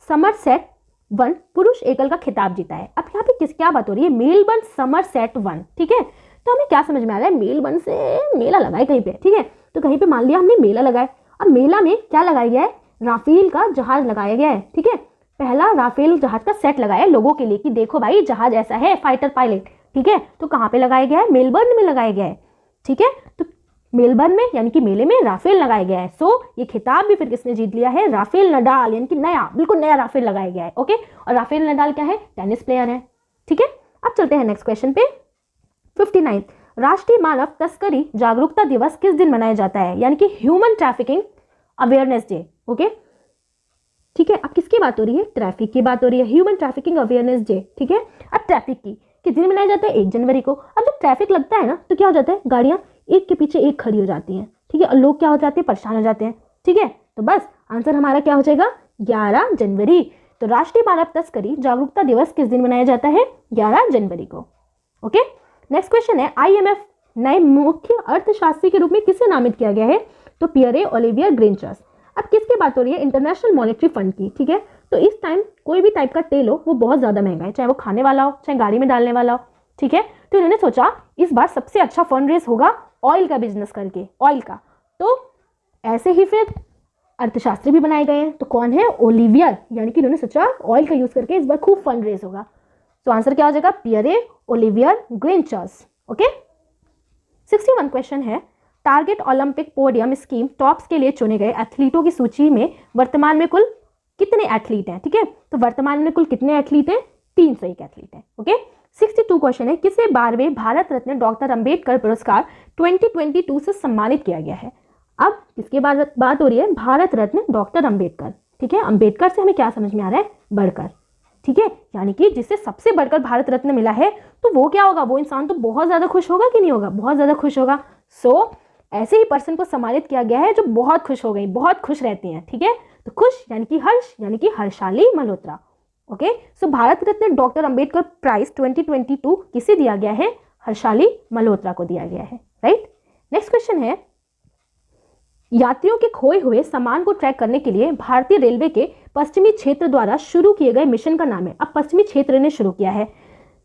समरसेट 1 पुरुष एकल का खिताब जीता है। अब यहाँ पे क्या बात हो रही है, मेलबर्न समरसेट 1, ठीक है। तो हमें क्या समझ में आ रहा है, मेलबर्न से मेला लगाए कहीं पे, ठीक है। तो कहीं पे मान लिया हमने मेला लगाया, अब मेला में क्या लगाया गया है, राफेल का जहाज लगाया गया है, ठीक है। पहला राफेल जहाज का सेट लगाया है लोगों के लिए कि देखो भाई जहाज ऐसा है, फाइटर पायलट, ठीक है। तो कहाँ पे लगाया गया है, मेलबर्न में लगाया गया है, ठीक है। तो मेलबर्न में यानी कि मेले में राफेल लगाया गया है। सो ये खिताब भी फिर किसने जीत लिया है, राफेल नडाल, यानी कि नया, बिल्कुल नया राफेल लगाया गया है, ओके। और राफेल नडाल क्या है, टेनिस प्लेयर है, ठीक है। अब चलते हैं नेक्स्ट क्वेश्चन पे। 59 राष्ट्रीय मानव तस्करी जागरूकता दिवस किस दिन मनाया जाता है, यानी कि human trafficking awareness day, okay, ठीक है। अब किसकी बात हो रही है, ट्रैफिक की बात हो रही है, ह्यूमन ट्रैफिकिंग अवेयरनेस डे, ठीक है। अब ट्रैफिक की किस दिन मनाया जाता है, 1 जनवरी को। अब जब ट्रैफिक लगता है ना तो क्या हो जाता है, गाड़ियां एक के पीछे एक खड़ी हो जाती हैं, ठीक है, और लोग क्या हो जाते हैं, परेशान हो जाते हैं, ठीक है। तो बस आंसर हमारा क्या हो जाएगा, 11 जनवरी। तो राष्ट्रीय मानव तस्करी जागरूकता दिवस किस दिन मनाया जाता है, 11 जनवरी को, ओके। नेक्स्ट क्वेश्चन है, IMF नए मुख्य अर्थशास्त्री के रूप में किसे नामित किया गया है, तो पियरे ओलिवियर ग्रेंचर्स। अब किसकी बात हो रही है, इंटरनेशनल मॉनेटरी फंड की, ठीक है। तो इस टाइम कोई भी टाइप का तेल हो वो बहुत ज्यादा महंगा है, चाहे वो खाने वाला हो चाहे गाड़ी में डालने वाला हो, ठीक है। तो इन्होंने सोचा इस बार सबसे अच्छा फंड रेज होगा ऑयल का बिजनेस करके, ऑयल का। तो ऐसे ही फिर अर्थशास्त्री भी बनाए गए हैं, तो कौन है, ओलिवियर, यानी कि इन्होंने सोचा ऑयल का यूज करके इस बार खूब फंड रेज होगा। तो आंसर क्या हो जाएगा, पियरे ओलिवियर ग्रेंचर्स, ओके। 61 क्वेश्चन है, target Olympic podium scheme tops के लिए चुने गए एथलीटों की सूची में वर्तमान में कुल कितने एथलीट हैं, ठीक है। तो वर्तमान में कुल कितने एथलीट हैं, 301 एथलीट हैं, ओके। 62 क्वेश्चन है, किसे 12वें भारत रत्न डॉक्टर अंबेडकर पुरस्कार 2022 से सम्मानित किया गया है। अब किसके बात हो रही है, भारत रत्न डॉक्टर अंबेडकर, ठीक है। अंबेडकर से हमें क्या समझ में आ रहा है, बढ़कर, ठीक है, यानी कि जिससे सबसे बढ़कर भारत रत्न मिला है तो वो क्या होगा, वो इंसान तो बहुत ज्यादा खुश होगा कि नहीं होगा, बहुत ज्यादा खुश होगा। सो ऐसे ही पर्सन को सम्मानित किया गया है जो बहुत खुश हो गई, बहुत खुश रहती हैं, ठीक है। तो खुश यानी कि हर्ष, यानी कि हर्षाली मल्होत्रा, ओके। सो भारत रत्न डॉक्टर अंबेडकर प्राइज 2022 किसे दिया गया है, हर्षाली मल्होत्रा को दिया गया है, राइट। नेक्स्ट क्वेश्चन है, यात्रियों के खोए हुए सामान को ट्रैक करने के लिए भारतीय रेलवे के पश्चिमी क्षेत्र द्वारा शुरू किए गए मिशन का नाम है। अब पश्चिमी क्षेत्र ने शुरू किया है,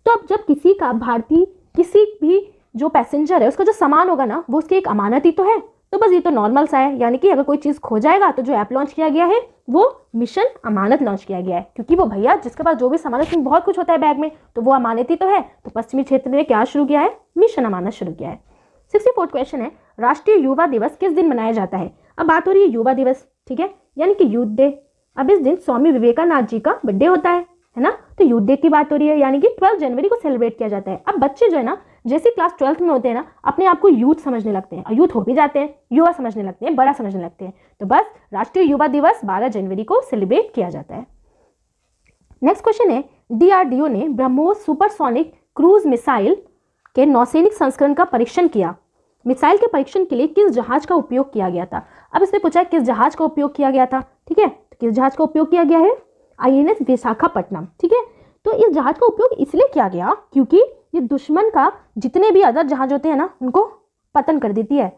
तो अब जब किसी का भारतीय किसी भी जो पैसेंजर है उसका जो सामान होगा ना वो उसकी एक अमानत ही तो है। तो बस ये तो नॉर्मल सा है, यानी कि अगर कोई चीज़ खो जाएगा तो जो ऐप लॉन्च किया गया है वो मिशन अमानत लॉन्च किया गया है, क्योंकि वो भैया जिसके पास जो भी सामान है उसमें बहुत कुछ होता है बैग में, तो वो अमानत ही तो है। तो पश्चिमी क्षेत्र ने क्या शुरू किया है, मिशन अमानत शुरू किया है। 64 क्वेश्चन है, राष्ट्रीय युवा दिवस किस दिन मनाया जाता है। अब बात हो रही है युवा दिवस, ठीक है, यानी कि यूथ डे। अब इस दिन स्वामी विवेकानंद जी का बर्थडे होता है ना, तो यूथ डे की बात हो रही है, यानी कि 12 जनवरी को सेलिब्रेट किया जाता है। अब बच्चे जो है ना, जैसे क्लास 12th में होते हैं ना, अपने आप को यूथ समझने लगते हैं, और यूथ हो भी जाते हैं, युवा समझने लगते हैं, बड़ा समझने लगते हैं। तो बस राष्ट्रीय युवा दिवस 12 जनवरी को सेलिब्रेट किया जाता है। नेक्स्ट क्वेश्चन है, DRDO ने ब्रह्मोस सुपरसोनिक क्रूज मिसाइल के नौसैनिक संस्करण का परीक्षण किया। मिसाइल के परीक्षण के लिए किस जहाज का उपयोग किया गया था। अब इसने पूछा किस जहाज का उपयोग किया गया था, ठीक है। तो किस जहाज का उपयोग किया गया है, INS विशाखापट्टनम, ठीक है। तो इस जहाज का उपयोग इसलिए किया गया क्योंकि ये दुश्मन का जितने भी अदर जहाज होते हैं ना उनको पतन कर देती है,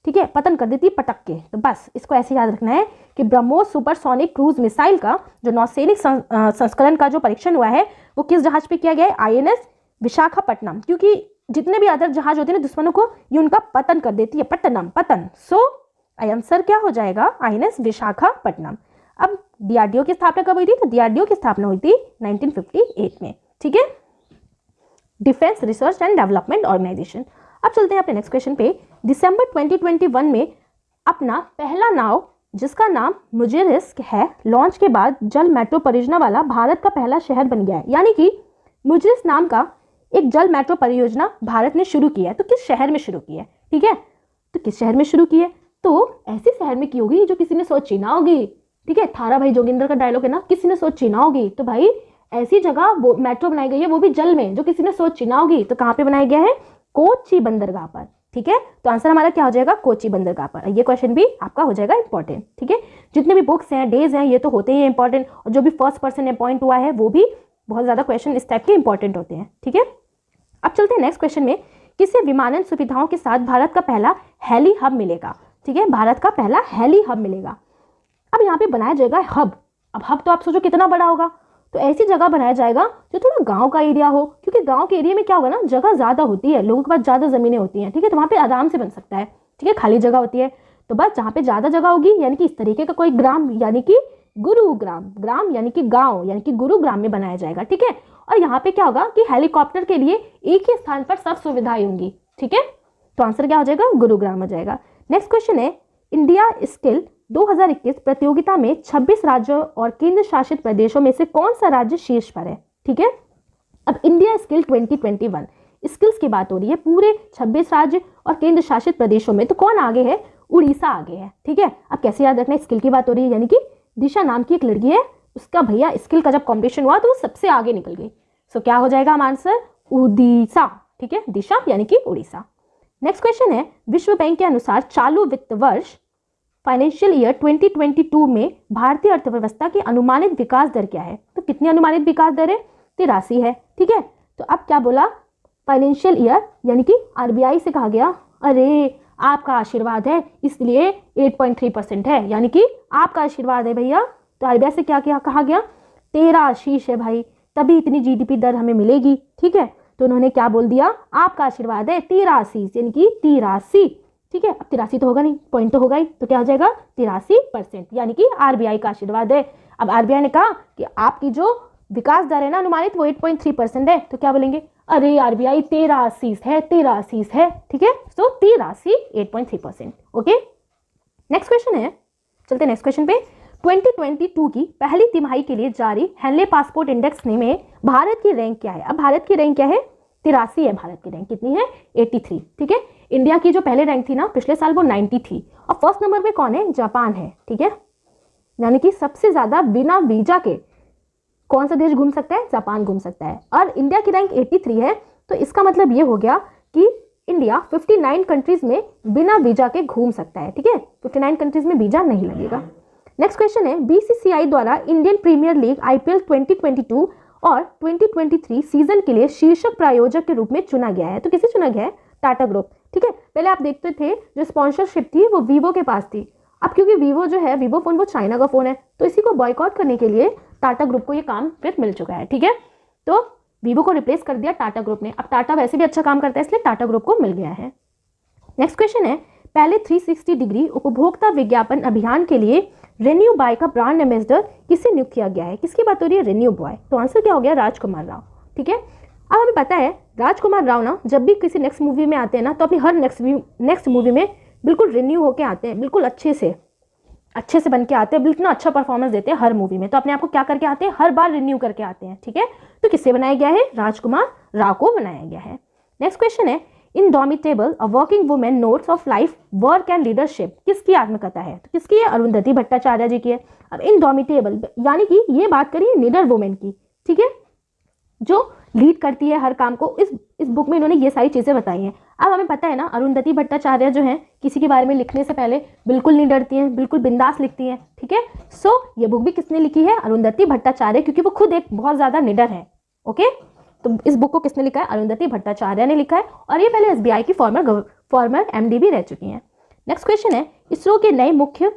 ठीक है, पतन कर देती है पटक के। तो बस इसको ऐसे याद रखना है कि ब्रह्मोस सुपरसोनिक क्रूज मिसाइल का जो नौसैनिक संस्करण का जो परीक्षण हुआ है वो किस जहाज पे किया गया है? INS विशाखापट्टनम, क्योंकि जितने भी अदर जहाज होते हैं ना दुश्मनों को ये उनका पतन कर देती है, पतन। सो आंसर क्या हो जाएगा? INS विशाखापट्टनम। अब DRDO की स्थापना कब हुई थी? तो DRDO की स्थापना हुई थी 1958 में, ठीक है, defence research and development organisation. अब चलते हैं अपने नेक्स्ट क्वेश्चन पे। दिसंबर 2021 में अपना पहला नाव जिसका नाम मुजिरिस्क है लॉन्च के बाद जल मेट्रो परियोजना वाला भारत का पहला शहर बन गया है। यानी कि मुजिरिस्क नाम का एक जल मेट्रो परियोजना भारत ने शुरू की है। तो किस शहर में शुरू की है? ठीक है, तो किस शहर में शुरू की है? तो ऐसे शहर में की होगी जो किसी ने सोची ना होगी, ठीक है। थारा भाई जोगिंदर का डायलॉग है ना, किसी ने सोची ना होगी। तो भाई ऐसी जगह वो मेट्रो बनाई गई है, वो भी जल में, जो किसी ने सोची ना होगी। तो कहाँ पे बनाया गया है? कोच्चि बंदरगाह पर, ठीक है। तो आंसर हमारा क्या हो जाएगा? कोच्चि बंदरगाह पर। ये क्वेश्चन भी आपका हो जाएगा इंपॉर्टेंट, ठीक है। जितने भी बुक्स हैं, डेज हैं, ये तो होते ही इंपॉर्टेंट, और जो भी फर्स्ट पर्सन अपॉइंट हुआ है वो भी बहुत ज्यादा क्वेश्चन इस टाइप के इंपॉर्टेंट होते हैं, ठीक है। अब चलते हैं नेक्स्ट क्वेश्चन में। किसे विमानन सुविधाओं के साथ भारत का पहला हेली हब मिलेगा? ठीक है, भारत का पहला हेली हब मिलेगा। अब यहाँ पे बनाया जाएगा हब। अब हब तो आप सोचो कितना बड़ा होगा, तो ऐसी जगह बनाया जाएगा जो थोड़ा गांव का एरिया हो, क्योंकि गांव के एरिया में क्या होगा ना, जगह ज्यादा होती है, लोगों के पास ज्यादा जमीनें होती हैं, ठीक है, तो वहाँ पे आराम से बन सकता है, ठीक है, खाली जगह होती है। तो बस जहाँ पे ज्यादा जगह होगी यानी कि इस तरीके का कोई ग्राम यानी कि गुरुग्राम, ग्राम यानी कि गाँव यानी कि गुरुग्राम में बनाया जाएगा, ठीक है। और यहाँ पे क्या होगा कि हेलीकॉप्टर के लिए एक ही स्थान पर सब सुविधाएं होंगी, ठीक है। तो आंसर क्या हो जाएगा? गुरुग्राम हो जाएगा। नेक्स्ट क्वेश्चन है, इंडिया स्किल 2021 प्रतियोगिता में 26 राज्यों और केंद्र शासित प्रदेशों में से कौन सा राज्य शीर्ष पर है? ठीक है, अब इंडिया स्किल 2021 स्किल्स की बात हो रही है, पूरे 26 राज्य और केंद्र शासित प्रदेशों में, तो कौन आगे है? उड़ीसा आगे है, ठीक है। अब कैसे याद रखना है? स्किल की बात हो रही है, यानी कि दिशा नाम की एक लड़की है, उसका भैया स्किल का जब कॉम्पिटिशन हुआ तो वो सबसे आगे निकल गई। सो क्या हो जाएगा हम आंसर? उड़ीसा, ठीक है, दिशा यानी कि उड़ीसा। नेक्स्ट क्वेश्चन है, विश्व बैंक के अनुसार चालू वित्त वर्ष फाइनेंशियल ईयर 2022 में भारतीय अर्थव्यवस्था की अनुमानित विकास दर क्या है? तो कितनी अनुमानित विकास दर है? 83 है, ठीक है। तो अब क्या बोला? फाइनेंशियल ईयर यानी कि RBI से कहा गया, अरे आपका आशीर्वाद है इसलिए 8.3% है, यानी कि आपका आशीर्वाद है भैया। तो RBI से क्या कहा गया? 13 है भाई, तभी इतनी GDP दर हमें मिलेगी, ठीक है। तो उन्होंने क्या बोल दिया? आपका आशीर्वाद है 83 यानी कि 83, ठीक है। अब 83 तो होगा नहीं, पॉइंट तो होगा ही, तो क्या हो जाएगा? 83% यानी कि RBI का आशीर्वाद है। अब RBI ने कहा कि आपकी जो विकास दर है ना अनुमानित वो 8.3% है, तो क्या बोलेंगे? अरे RBI 83 है, ठीक है। सो 83 8.3%, ओके। नेक्स्ट क्वेश्चन है, चलते नेक्स्ट क्वेश्चन पे। 2022 की पहली तिमाही के लिए जारी हेनले पासपोर्ट इंडेक्स में भारत की रैंक क्या है? अब भारत की रैंक क्या है? 83 है भारत की रैंक, कितनी है? 83, ठीक है। इंडिया की जो पहले रैंक थी ना पिछले साल वो 90 थी, और फर्स्ट नंबर पे कौन है? जापान है, ठीक है। यानी कि सबसे ज्यादा बिना वीजा के कौन सा देश घूम सकता है? जापान घूम सकता है। और इंडिया की रैंक 83 है, तो इसका मतलब ये हो गया कि इंडिया 59 कंट्रीज में बिना वीजा के घूम सकता है, ठीक है। 59 कंट्रीज में वीजा नहीं लगेगा। नेक्स्ट क्वेश्चन है, BCCI द्वारा इंडियन प्रीमियर लीग IPL 2022 और 2023 सीजन के लिए शीर्षक प्रायोजक के रूप में चुना गया है। तो किसे चुना गया है? टाटा ग्रुप, ठीक है। पहले आप देखते थे जो स्पॉन्सरशिप थी वो वीवो के पास थी, अब क्योंकि वीवो जो है, वीवो फोन वो चाइना का फोन है, तो इसी को बॉयकॉट करने के लिए टाटा ग्रुप को ये काम फिर मिल चुका है, ठीक है। तो वीवो को रिप्लेस कर दिया टाटा ग्रुप ने। अब टाटा वैसे भी अच्छा काम करता है इसलिए टाटा ग्रुप को मिल गया है। नेक्स्ट क्वेश्चन है, पहले 360 डिग्री उपभोक्ता विज्ञापन अभियान के लिए रेन्यू बाय का ब्रांड एम्बेसडर किसे नियुक्त किया गया है? किसकी बात हो रही है? Renew boy. तो आंसर क्या हो गया? राजकुमार राव, ठीक है। अब हमें पता है राजकुमार राव ना जब भी किसी नेक्स्ट मूवी में आते हैं ना तो अपनी हर नेक्स्ट मूवी में बिल्कुल रिन्यू होके आते हैं, बिल्कुल अच्छे से बन के आते हैं, बिल्कुल अच्छा परफॉर्मेंस देते हैं हर मूवी में। तो अपने आप को क्या करके आते हैं? हर बार रिन्यू करके आते हैं, ठीक है। तो किससे बनाया गया है? राजकुमार राव को बनाया गया है। नेक्स्ट क्वेश्चन है, indomitable a working women notes of life work and leadership किसकी आत्मकथा है? तो किसकी है? अरुंधति भट्टाचार्य जी की है। अब इनडोमिटेबल यानी कि ये बात करिए लीडर वुमेन की, ठीक है, जो लीड करती है हर काम को। इस बुक में इन्होंने ये सारी चीजें बताई हैं। अब हमें पता है ना अरुंधति भट्टाचार्य जो है किसी के बारे में लिखने से पहले बिल्कुल नहीं डरती हैं, बिल्कुल बिंदास लिखती हैं, ठीक है। सो ये बुक भी किसने लिखी है? अरुंधति भट्टाचार्य, क्योंकि वो खुद एक बहुत ज्यादा निडर है, ओके। तो इस बुक को किसने लिखा है? अरुंधति भट्टाचार्य ने लिखा है, और ये पहले एसबीआई की फॉर्मर एमडी भी रह चुकी हैं। नेक्स्ट क्वेश्चन है, इसरो के नए मुख्य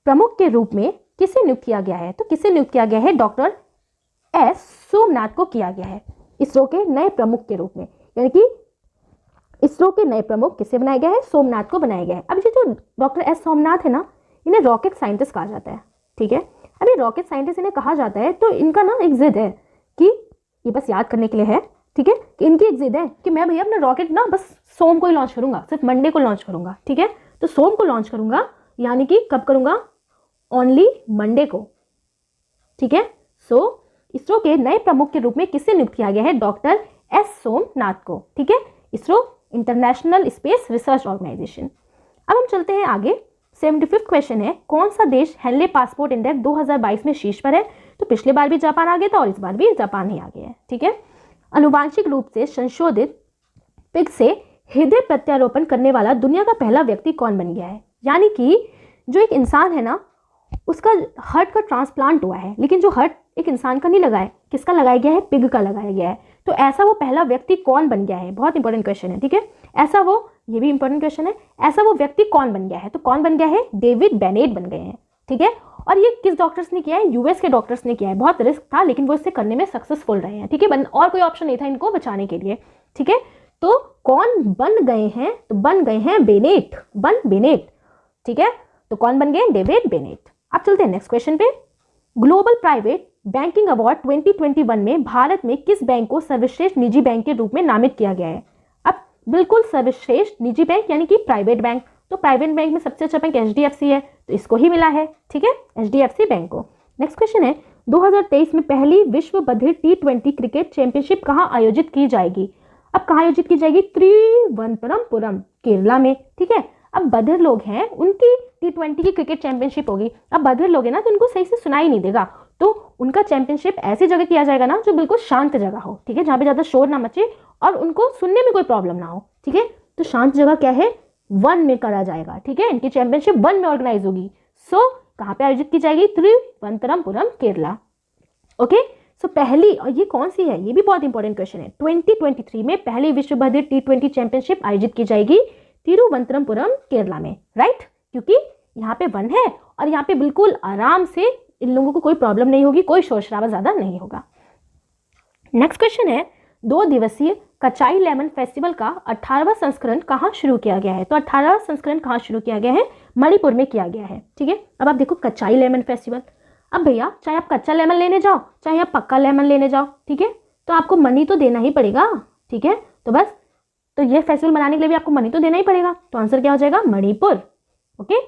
प्रमुख के रूप में किसे नियुक्त किया गया है? तो किसे नियुक्त किया गया है? डॉक्टर एस सोमनाथ को किया गया है इसरो के नए प्रमुख के रूप में, यानी कि इसरो के नए प्रमुख किसे बनाया गया है? सोमनाथ को बनाया गया है। अब ये जो डॉक्टर एस सोमनाथ है ना, इन्हें रॉकेट साइंटिस्ट कहा जाता है, ठीक है। अभी रॉकेट साइंटिस्ट इन्हें कहा जाता है तो इनका ना एक जिद है कि ये बस याद करने के लिए है, ठीक है, कि इनकी एक जिद है कि मैं भैया अपना रॉकेट ना बस सोम को ही लॉन्च करूंगा, सिर्फ मंडे को लॉन्च करूंगा, ठीक है। तो सोम को लॉन्च करूंगा, यानी कि कब करूंगा? ओनली मंडे को, ठीक है। सो इसरो के नए प्रमुख के रूप में किसे नियुक्त किया गया है? डॉक्टर एस सोमनाथ को, ठीक है। ISRO international space research organisation. अब हम चलते हैं आगे। 75वां क्वेश्चन है, कौन सा देश हेनले पासपोर्ट इंडेक्स 2022 में शीर्ष पर है? तो पिछले बार भी जापान आ गया था और इस बार भी जापान ही आ गया है, ठीक है। आनुवांशिक रूप से संशोधित पिग से हृदय प्रत्यारोपण करने वाला दुनिया का पहला व्यक्ति कौन बन गया है? यानी कि जो एक इंसान है ना, उसका हार्ट का ट्रांसप्लांट हुआ है, लेकिन जो हार्ट एक इंसान का नहीं लगा है, किसका लगाया गया है? पिग का लगाया गया है। तो ऐसा वो पहला व्यक्ति कौन बन गया है? बहुत इंपॉर्टेंट क्वेश्चन है, ठीक है। ऐसा वो, ये भी इंपॉर्टेंट क्वेश्चन है, ऐसा वो व्यक्ति कौन बन गया है? तो कौन बन गया है? डेविड बेनेट बन गए हैं, ठीक है। और ये किस डॉक्टर्स ने किया है? यूएस के डॉक्टर्स ने किया है। बहुत रिस्क था, लेकिन वो इससे करने में सक्सेसफुल रहे हैं, ठीक है। और कोई ऑप्शन नहीं था इनको बचाने के लिए, ठीक है। तो कौन बन गए हैं? तो बन गए हैं बेनेट, ठीक है। तो कौन बन गए? David Bennett. अब चलते हैं नेक्स्ट क्वेश्चन पे। ग्लोबल प्राइवेट बैंकिंग अवार्ड 2021 में भारत में किस बैंक को सर्वश्रेष्ठ निजी बैंक के रूप में नामित किया गया है? अब बिल्कुल सर्वश्रेष्ठ निजी बैंक यानी कि प्राइवेट बैंक, तो प्राइवेट बैंक में सबसे अच्छा बैंक एचडीएफसी है, तो इसको ही मिला है, ठीक है, एचडीएफसी बैंक को। नेक्स्ट क्वेश्चन है, 2023 में पहली विश्व बधिर T20 क्रिकेट चैंपियनशिप कहाँ आयोजित की जाएगी? अब कहाँ आयोजित की जाएगी? त्रिवंतपुरम केरला में, ठीक है। अब बधिर लोग हैं, उनकी T20 की क्रिकेट चैंपियनशिप होगी। अब बधिर लोग हैं ना, तो उनको सही से सुनाई नहीं देगा, तो उनका चैंपियनशिप ऐसी जगह किया जाएगा ना जो बिल्कुल शांत जगह हो, ठीक है, जहाँ पे ज़्यादा शोर ना मचे और उनको सुनने में कोई प्रॉब्लम ना हो, ठीक है। तो शांत जगह क्या है? वन में करा जाएगा, ठीक है। इनकी चैंपियनशिप वन में ऑर्गेनाइज होगी। सो कहाँ पे आयोजित की जाएगी? त्रिवंतपुरम केरला, ओके। सो पहली, और ये कौन सी है? ये भी बहुत इंपॉर्टेंट क्वेश्चन है। 2023 में पहली विश्व बधिर T20 चैंपियनशिप आयोजित की जाएगी तिरुवनंतपुरम केरला में, राइट, क्योंकि यहाँ पे वन है और यहाँ पे बिल्कुल आराम से इन लोगों को कोई प्रॉब्लम नहीं होगी, कोई शोर शराबा ज्यादा नहीं होगा। नेक्स्ट क्वेश्चन है, 2 दिवसीय कचाई लेमन फेस्टिवल का 18वां संस्करण कहाँ शुरू किया गया है? तो 18वां संस्करण कहाँ शुरू किया गया है? मणिपुर में किया गया है, ठीक है। अब आप देखो कचाई लेमन फेस्टिवल, अब भैया चाहे आप कच्चा लेमन लेने जाओ चाहे आप पक्का लेमन लेने जाओ, ठीक है, तो आपको मनी तो देना ही पड़ेगा, ठीक है। तो बस, तो ये फेस्टिवल मनाने के लिए भी आपको मनी तो देना ही पड़ेगा, तो आंसर क्या हो जाएगा? मणिपुर, ओके।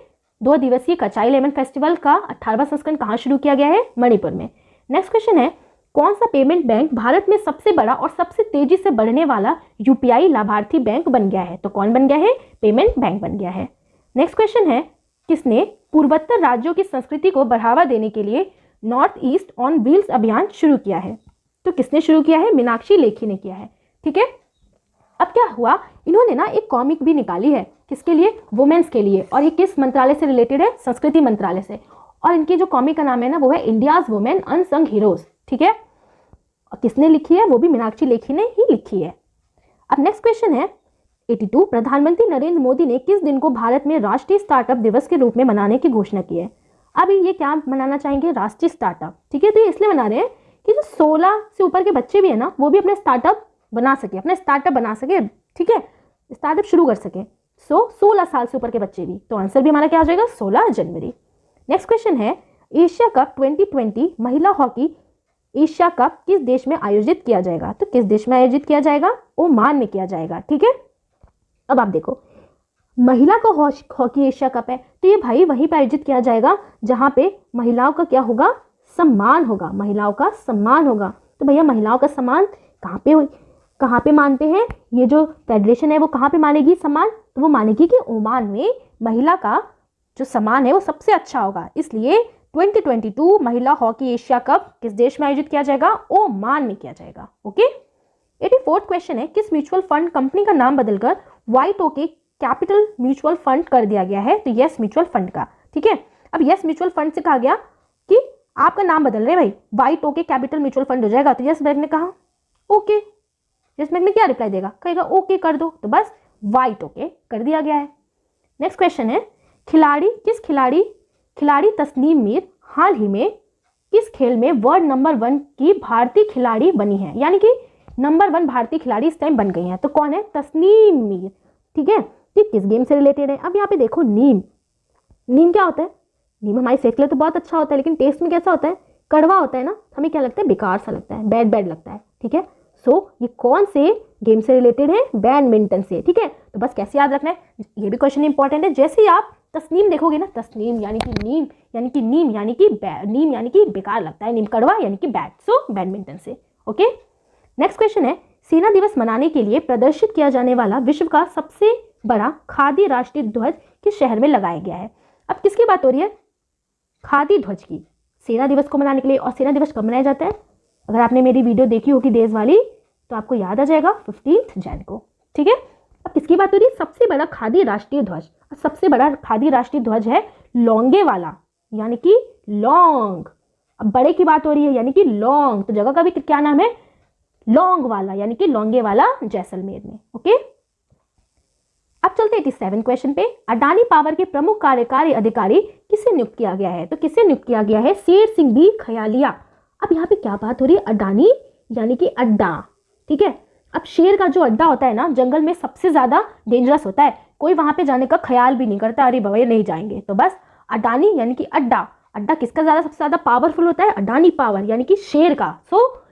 2 दिवसीय कचाई लेमन फेस्टिवल का 18वां संस्करण कहाँ शुरू किया गया है? मणिपुर में। नेक्स्ट क्वेश्चन है, कौन सा पेमेंट बैंक भारत में सबसे बड़ा और सबसे तेजी से बढ़ने वाला यूपीआई लाभार्थी बैंक बन गया है? तो कौन बन गया है? पेमेंट बैंक बन गया है। नेक्स्ट क्वेश्चन है, किसने पूर्वोत्तर राज्यों की संस्कृति को बढ़ावा देने के लिए नॉर्थ ईस्ट ऑन व्हील्स अभियान शुरू किया है? तो किसने शुरू किया है? मीनाक्षी लेखी ने किया है, ठीक है। अब क्या हुआ, इन्होंने ना एक कॉमिक भी निकाली है, किसके लिए? वुमेन्स के लिए, और ये किस मंत्रालय से रिलेटेड है? संस्कृति मंत्रालय से। और इनकी जो कॉमिक का नाम है ना, वो है इंडियाज वुमेन अनसंग हीरोज, ठीक है। और किसने लिखी है? वो भी मीनाक्षी लेखी ने ही लिखी है। अब नेक्स्ट क्वेश्चन है, 82 प्रधानमंत्री नरेंद्र मोदी ने किस दिन को भारत में राष्ट्रीय स्टार्टअप दिवस के रूप में मनाने की घोषणा की है? अब ये क्या मनाना चाहेंगे? राष्ट्रीय स्टार्टअप, ठीक है। तो ये इसलिए मना रहे हैं कि जो 16 से ऊपर के बच्चे भी है ना, वो भी अपने स्टार्टअप बना सके, अपने स्टार्टअप बना सके, ठीक है, स्टार्टअप शुरू कर सके। 16 साल से ऊपर के बच्चे भी, तो आंसर भी हमारा क्या आ जाएगा? 16 जनवरी। नेक्स्ट क्वेश्चन है, एशिया कप 2020 महिला हॉकी एशिया कप किस देश में आयोजित किया जाएगा? तो किस देश में आयोजित किया जाएगा? ओमान में किया जाएगा, ठीक है। अब आप देखो, महिला का हॉकी एशिया कप है, तो ये भाई वहीं पर आयोजित किया जाएगा जहां पे महिलाओं का क्या होगा? सम्मान होगा, महिलाओं का सम्मान होगा। तो भैया महिलाओं का सम्मान कहाँ पे मानते हैं? ये जो फेडरेशन है वो कहाँ पे मानेगी सम्मान? तो वो मानेगी कि ओमान में महिला का जो सम्मान है वो सबसे अच्छा होगा। इसलिए 2022 महिला हॉकी एशिया कप किस देश में आयोजित किया जाएगा? ओमान में किया जाएगा, ओके। 84वां क्वेश्चन है, किस म्यूचुअल फंड कंपनी का नाम बदलकर white okay capital mutual fund कर दिया गया है? तो यस म्यूचुअल फंड का, ठीक है। अब यस म्यूचुअल फंड से कहा गया कि आपका नाम बदल रहे भाई, white okay capital mutual fund हो जाएगा, तो यस बैंक ने कहा, ओके। जस्ट मैक ने क्या रिप्लाई देगा, कहेगा ओके कर दो, तो बस वाइट ओके कर दिया गया है। नेक्स्ट क्वेश्चन है खिलाड़ी तस्नीम मीर हाल ही में किस खेल में वर्ल्ड नंबर 1 की भारतीय खिलाड़ी बनी है, यानी कि नंबर 1 भारतीय खिलाड़ी इस टाइम बन गई है। तो कौन है, तस्नीम मीर। ठीक है, ये किस गेम से रिलेटेड है। अब यहाँ पे देखो नीम क्या होता है, नीम हमारी सेहत के लिए तो बहुत अच्छा होता है, लेकिन टेस्ट में कैसा होता है, कड़वा होता है ना, हमें क्या लगता है, बेकार सा लगता है, बैड लगता है। ठीक है, सो ये कौन से गेम से रिलेटेड है, बैडमिंटन से। ठीक है, तो बस कैसे याद रखना है, ये भी क्वेश्चन इंपॉर्टेंट है। जैसे ही आप तस्नीम देखोगे ना, तस्नीम यानी कि नीम यानी कि बेकार लगता है, नीम कड़वा यानी कि बैड, सो बैडमिंटन से। ओके, नेक्स्ट क्वेश्चन है सेना दिवस मनाने के लिए प्रदर्शित किया जाने वाला विश्व का सबसे बड़ा खादी राष्ट्रीय ध्वज किस शहर में लगाया गया है। अब किसकी बात हो रही है, खादी ध्वज की, सेना दिवस को मनाने के लिए। और सेना दिवस कब मनाया जाता है, अगर आपने मेरी वीडियो देखी होगी देश वाली तो आपको याद आ जाएगा 15 जनवरी को। ठीक है, अब किसकी बात हो रही है, सबसे बड़ा खादी राष्ट्रीय ध्वज। सबसे बड़ा खादी राष्ट्रीय ध्वज है लौंगे वाला, यानी कि लौंग। अब बड़े की बात हो रही है यानी कि लौंग, तो जगह का भी क्या नाम है, लौंग वाला, यानी कि लौंगे वाला जैसलमेर में। ओके, अब चलते 87 क्वेश्चन पे। अडानी पावर के प्रमुख कार्यकारी अधिकारी किसे नियुक्त किया गया है, तो किसे नियुक्त किया गया है, शेर सिंह बी खयालिया। अब यहाँ पे क्या बात हो रही है, अडानी यानी कि अड्डा। ठीक है, अब शेर का जो अड्डा होता है ना, जंगल में सबसे ज्यादा डेंजरस होता है, कोई वहां पे जाने का ख्याल भी नहीं करता, अरे भैया नहीं जाएंगे। तो बस अडानी यानी कि अड्डा किसका सबसे ज्यादा पावरफुल होता है, अडानी पावर यानी कि शेर का। सो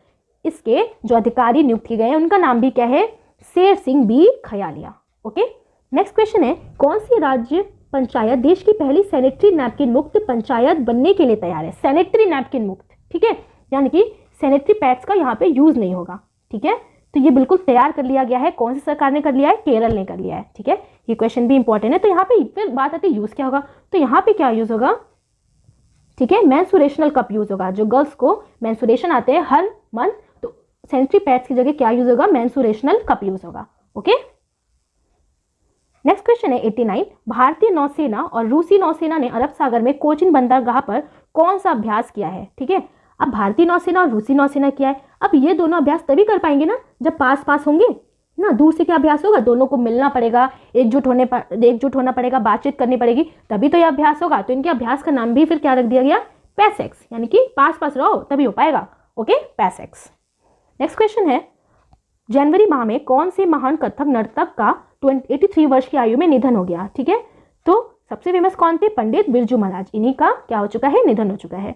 इसके जो अधिकारी नियुक्त किए गए हैं उनका नाम भी क्या है, Sher Singh B Khayalia. Okay, next question है कौन सी राज्य पंचायत देश की पहली सैनिटरी नैपकिन मुक्त पंचायत बनने के लिए तैयार है, सैनिटरी नैपकिन मुक्त। ठीक है, यानी कि सैनिटरी पैड्स का यहाँ पे यूज नहीं होगा। ठीक है, तो ये बिल्कुल तैयार कर लिया गया है, कौन सी सरकार ने कर लिया है, केरल ने कर लिया है। ठीक है, ये क्वेश्चन भी इंपॉर्टेंट है। तो यहाँ पे फिर बात आती है यूज क्या होगा, तो यहाँ पे क्या यूज होगा, ठीक है, मेंस्ट्रुएशनल कप यूज होगा। जो गर्ल्स को मेंस्ट्रुएशन आते हैं हर मंथ, तो सैनिटरी पैड्स की जगह क्या यूज होगा, मेंस्ट्रुएशनल कप यूज होगा। ओके, नेक्स्ट क्वेश्चन है 89। भारतीय नौसेना और रूसी नौसेना ने अरब सागर में कोचिन बंदरगाह पर कौन सा अभ्यास किया है। ठीक है, अब भारतीय नौसेना और रूसी नौसेना किया है। अब ये दोनों अभ्यास तभी कर पाएंगे ना जब पास होंगे ना, दूर से क्या अभ्यास होगा, दोनों को मिलना पड़ेगा, एकजुट होना पड़ेगा, बातचीत करनी पड़ेगी, तभी तो ये अभ्यास होगा। तो इनके अभ्यास का नाम भी फिर क्या रख दिया गया, पैसेक्स, यानी कि पास रहो तभी हो पाएगा। Okay, PASSEX. नेक्स्ट क्वेश्चन है जनवरी माह में कौन से महान कथक नर्तक का 83 वर्ष की आयु में निधन हो गया। ठीक है, तो सबसे फेमस कौन थे, पंडित बिरजू महाराज, इन्हीं का क्या हो चुका है, निधन हो चुका है।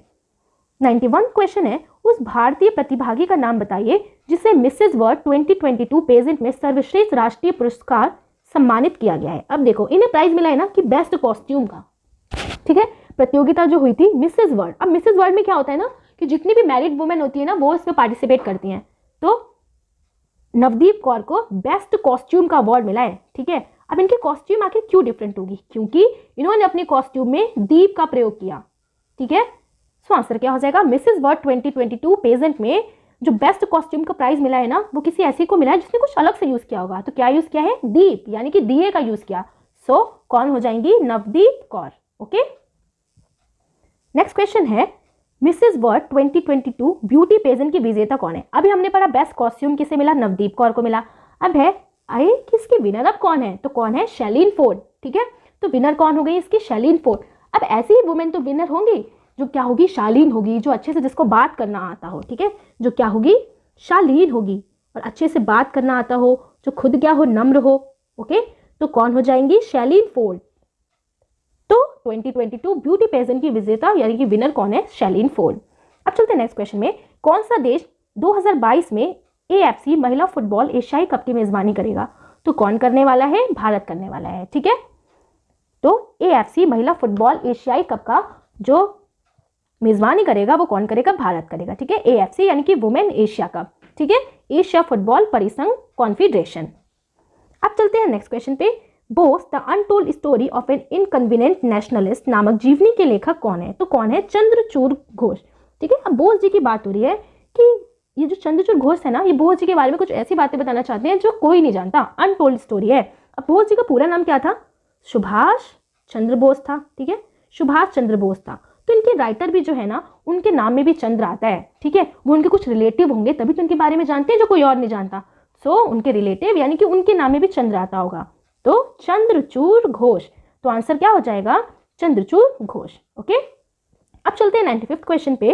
91 क्वेश्चन है उस भारतीय प्रतिभागी का नाम बताइए जिसे मिसेस वर्ल्ड 2022 पेजेंट में सर्वश्रेष्ठ राष्ट्रीय पुरस्कार सम्मानित किया गया है। अब देखो इन्हें प्राइज मिला है ना कि बेस्ट कॉस्ट्यूम का। ठीक है, प्रतियोगिता जो हुई थी मिसेस वर्ल्ड। अब मिसेस वर्ल्ड में क्या होता है ना कि जितनी भी मैरिड वुमेन होती है ना वो इसमें पार्टिसिपेट करती हैं। तो नवदीप कौर को बेस्ट कॉस्ट्यूम का अवार्ड मिला है। ठीक है, अब इनकी कॉस्ट्यूम आखिर क्यों डिफरेंट होगी, क्योंकि इन्होंने अपने कॉस्ट्यूम में दीप का प्रयोग किया। ठीक है, सो आंसर क्या हो जाएगा, मिसेस वर्ल्ड 2022 पेजेंट में जो बेस्ट कॉस्ट्यूम का प्राइज मिला है ना वो किसी ऐसी को मिला है जिसने कुछ अलग से यूज किया होगा। तो क्या यूज किया है, दीप यानी कि दिए का यूज किया। सो कौन हो जाएंगी, Navdeep Kaur. Okay, next question है मिसेस वर्ल्ड 2022 ब्यूटी पेजेंट की विजेता कौन है। अभी हमने पढ़ा बेस्ट कॉस्ट्यूम किसे मिला, नवदीप कौर को मिला। अब है आए किसकी विनर अब कौन है, तो कौन है, शैलीन फोर्ड। ठीक है, तो विनर कौन हो गई इसकी, शैलीन फोर्ड। अब ऐसी ही वुमेन तो विनर होंगी जो क्या होगी, शालीन होगी, जो अच्छे से जिसको बात करना आता हो। ठीक है, जो क्या होगी, शालीन होगी और अच्छे से बात करना आता हो, जो खुद क्या हो, नम्र हो। ओके, तो कौन हो जाएंगी, शैलीन फोर्ड। तो 2022 ब्यूटी पेजेंट की विजेता यानी कि विनर कौन है, शैलीन फोर्ड। अब चलते हैं नेक्स्ट क्वेश्चन में, कौन सा देश 2022 में AFC महिला फुटबॉल एशियाई कप की मेजबानी करेगा। तो कौन करने वाला है, भारत करने वाला है। ठीक है, तो AFC महिला फुटबॉल एशियाई कप का जो मेजबानी करेगा वो कौन करेगा, भारत करेगा। ठीक है, AFC यानी कि वुमेन एशिया कप। ठीक है, एशिया फुटबॉल परिसंघ कॉन्फेडरेशन। अब चलते हैं नेक्स्ट क्वेश्चन पे, Bose the untold story of an inconvenient nationalist नामक जीवनी के लेखक कौन है। तो कौन है, चंद्रचूड़ घोष। ठीक है, अब बोस जी की बात हो रही है कि ये जो चंद्रचूड़ घोष है ना, ये बोस जी के बारे में कुछ ऐसी बातें बताना चाहते हैं जो कोई नहीं जानता, अनटोल्ड स्टोरी है। अब बोस जी का पूरा नाम क्या था, सुभाष चंद्र बोस था। ठीक है, सुभाष चंद्र बोस था। तो इनके राइटर भी जो है ना उनके नाम में भी चंद्र आता है, ठीक है। वो उनके कुछ रिलेटिव होंगे तभी तो उनके बारे में जानते हैं जो कोई और नहीं जानता। सो उनके रिलेटिव यानी कि उनके नाम में भी चंद्र आता होगा, तो चंद्रचूड़ घोष। तो आंसर क्या हो जाएगा? चंद्रचूड़ घोष। ओके, अब चलते हैं 95th क्वेश्चन पे।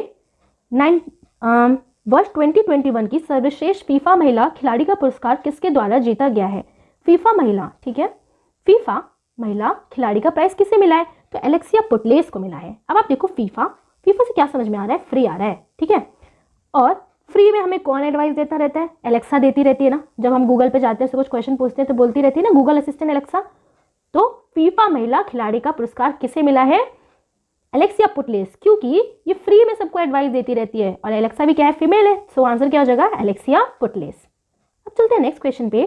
वर्ष 2021 की सर्वश्रेष्ठ फीफा महिला खिलाड़ी का पुरस्कार किसके द्वारा जीता गया है? फीफा महिला, ठीक है, फीफा महिला खिलाड़ी का प्राइस किसे मिला है? तो एलेक्सिया पुटलेस को मिला है। अब आप देखो फीफा से क्या समझ में आ रहा है? फ्री आ रहा है, ठीक है। और फ्री में हमें कौन एडवाइस देता रहता है? एलेक्सा देती रहती है ना। जब हम गूगल पे जाते हैं तो कुछ क्वेश्चन पूछते हैं तो बोलती रहती है ना गूगल असिस्टेंट एलेक्सा। तो फीफा महिला खिलाड़ी का पुरस्कार किसे मिला है? एलेक्सिया पुटलेस, क्योंकि ये फ्री में सबको एडवाइस देती रहती है और एलेक्सा भी क्या है? फीमेल है। सो आंसर क्या हो जाएगा? एलेक्सिया पुटलेस। अब चलते हैं नेक्स्ट क्वेश्चन पे।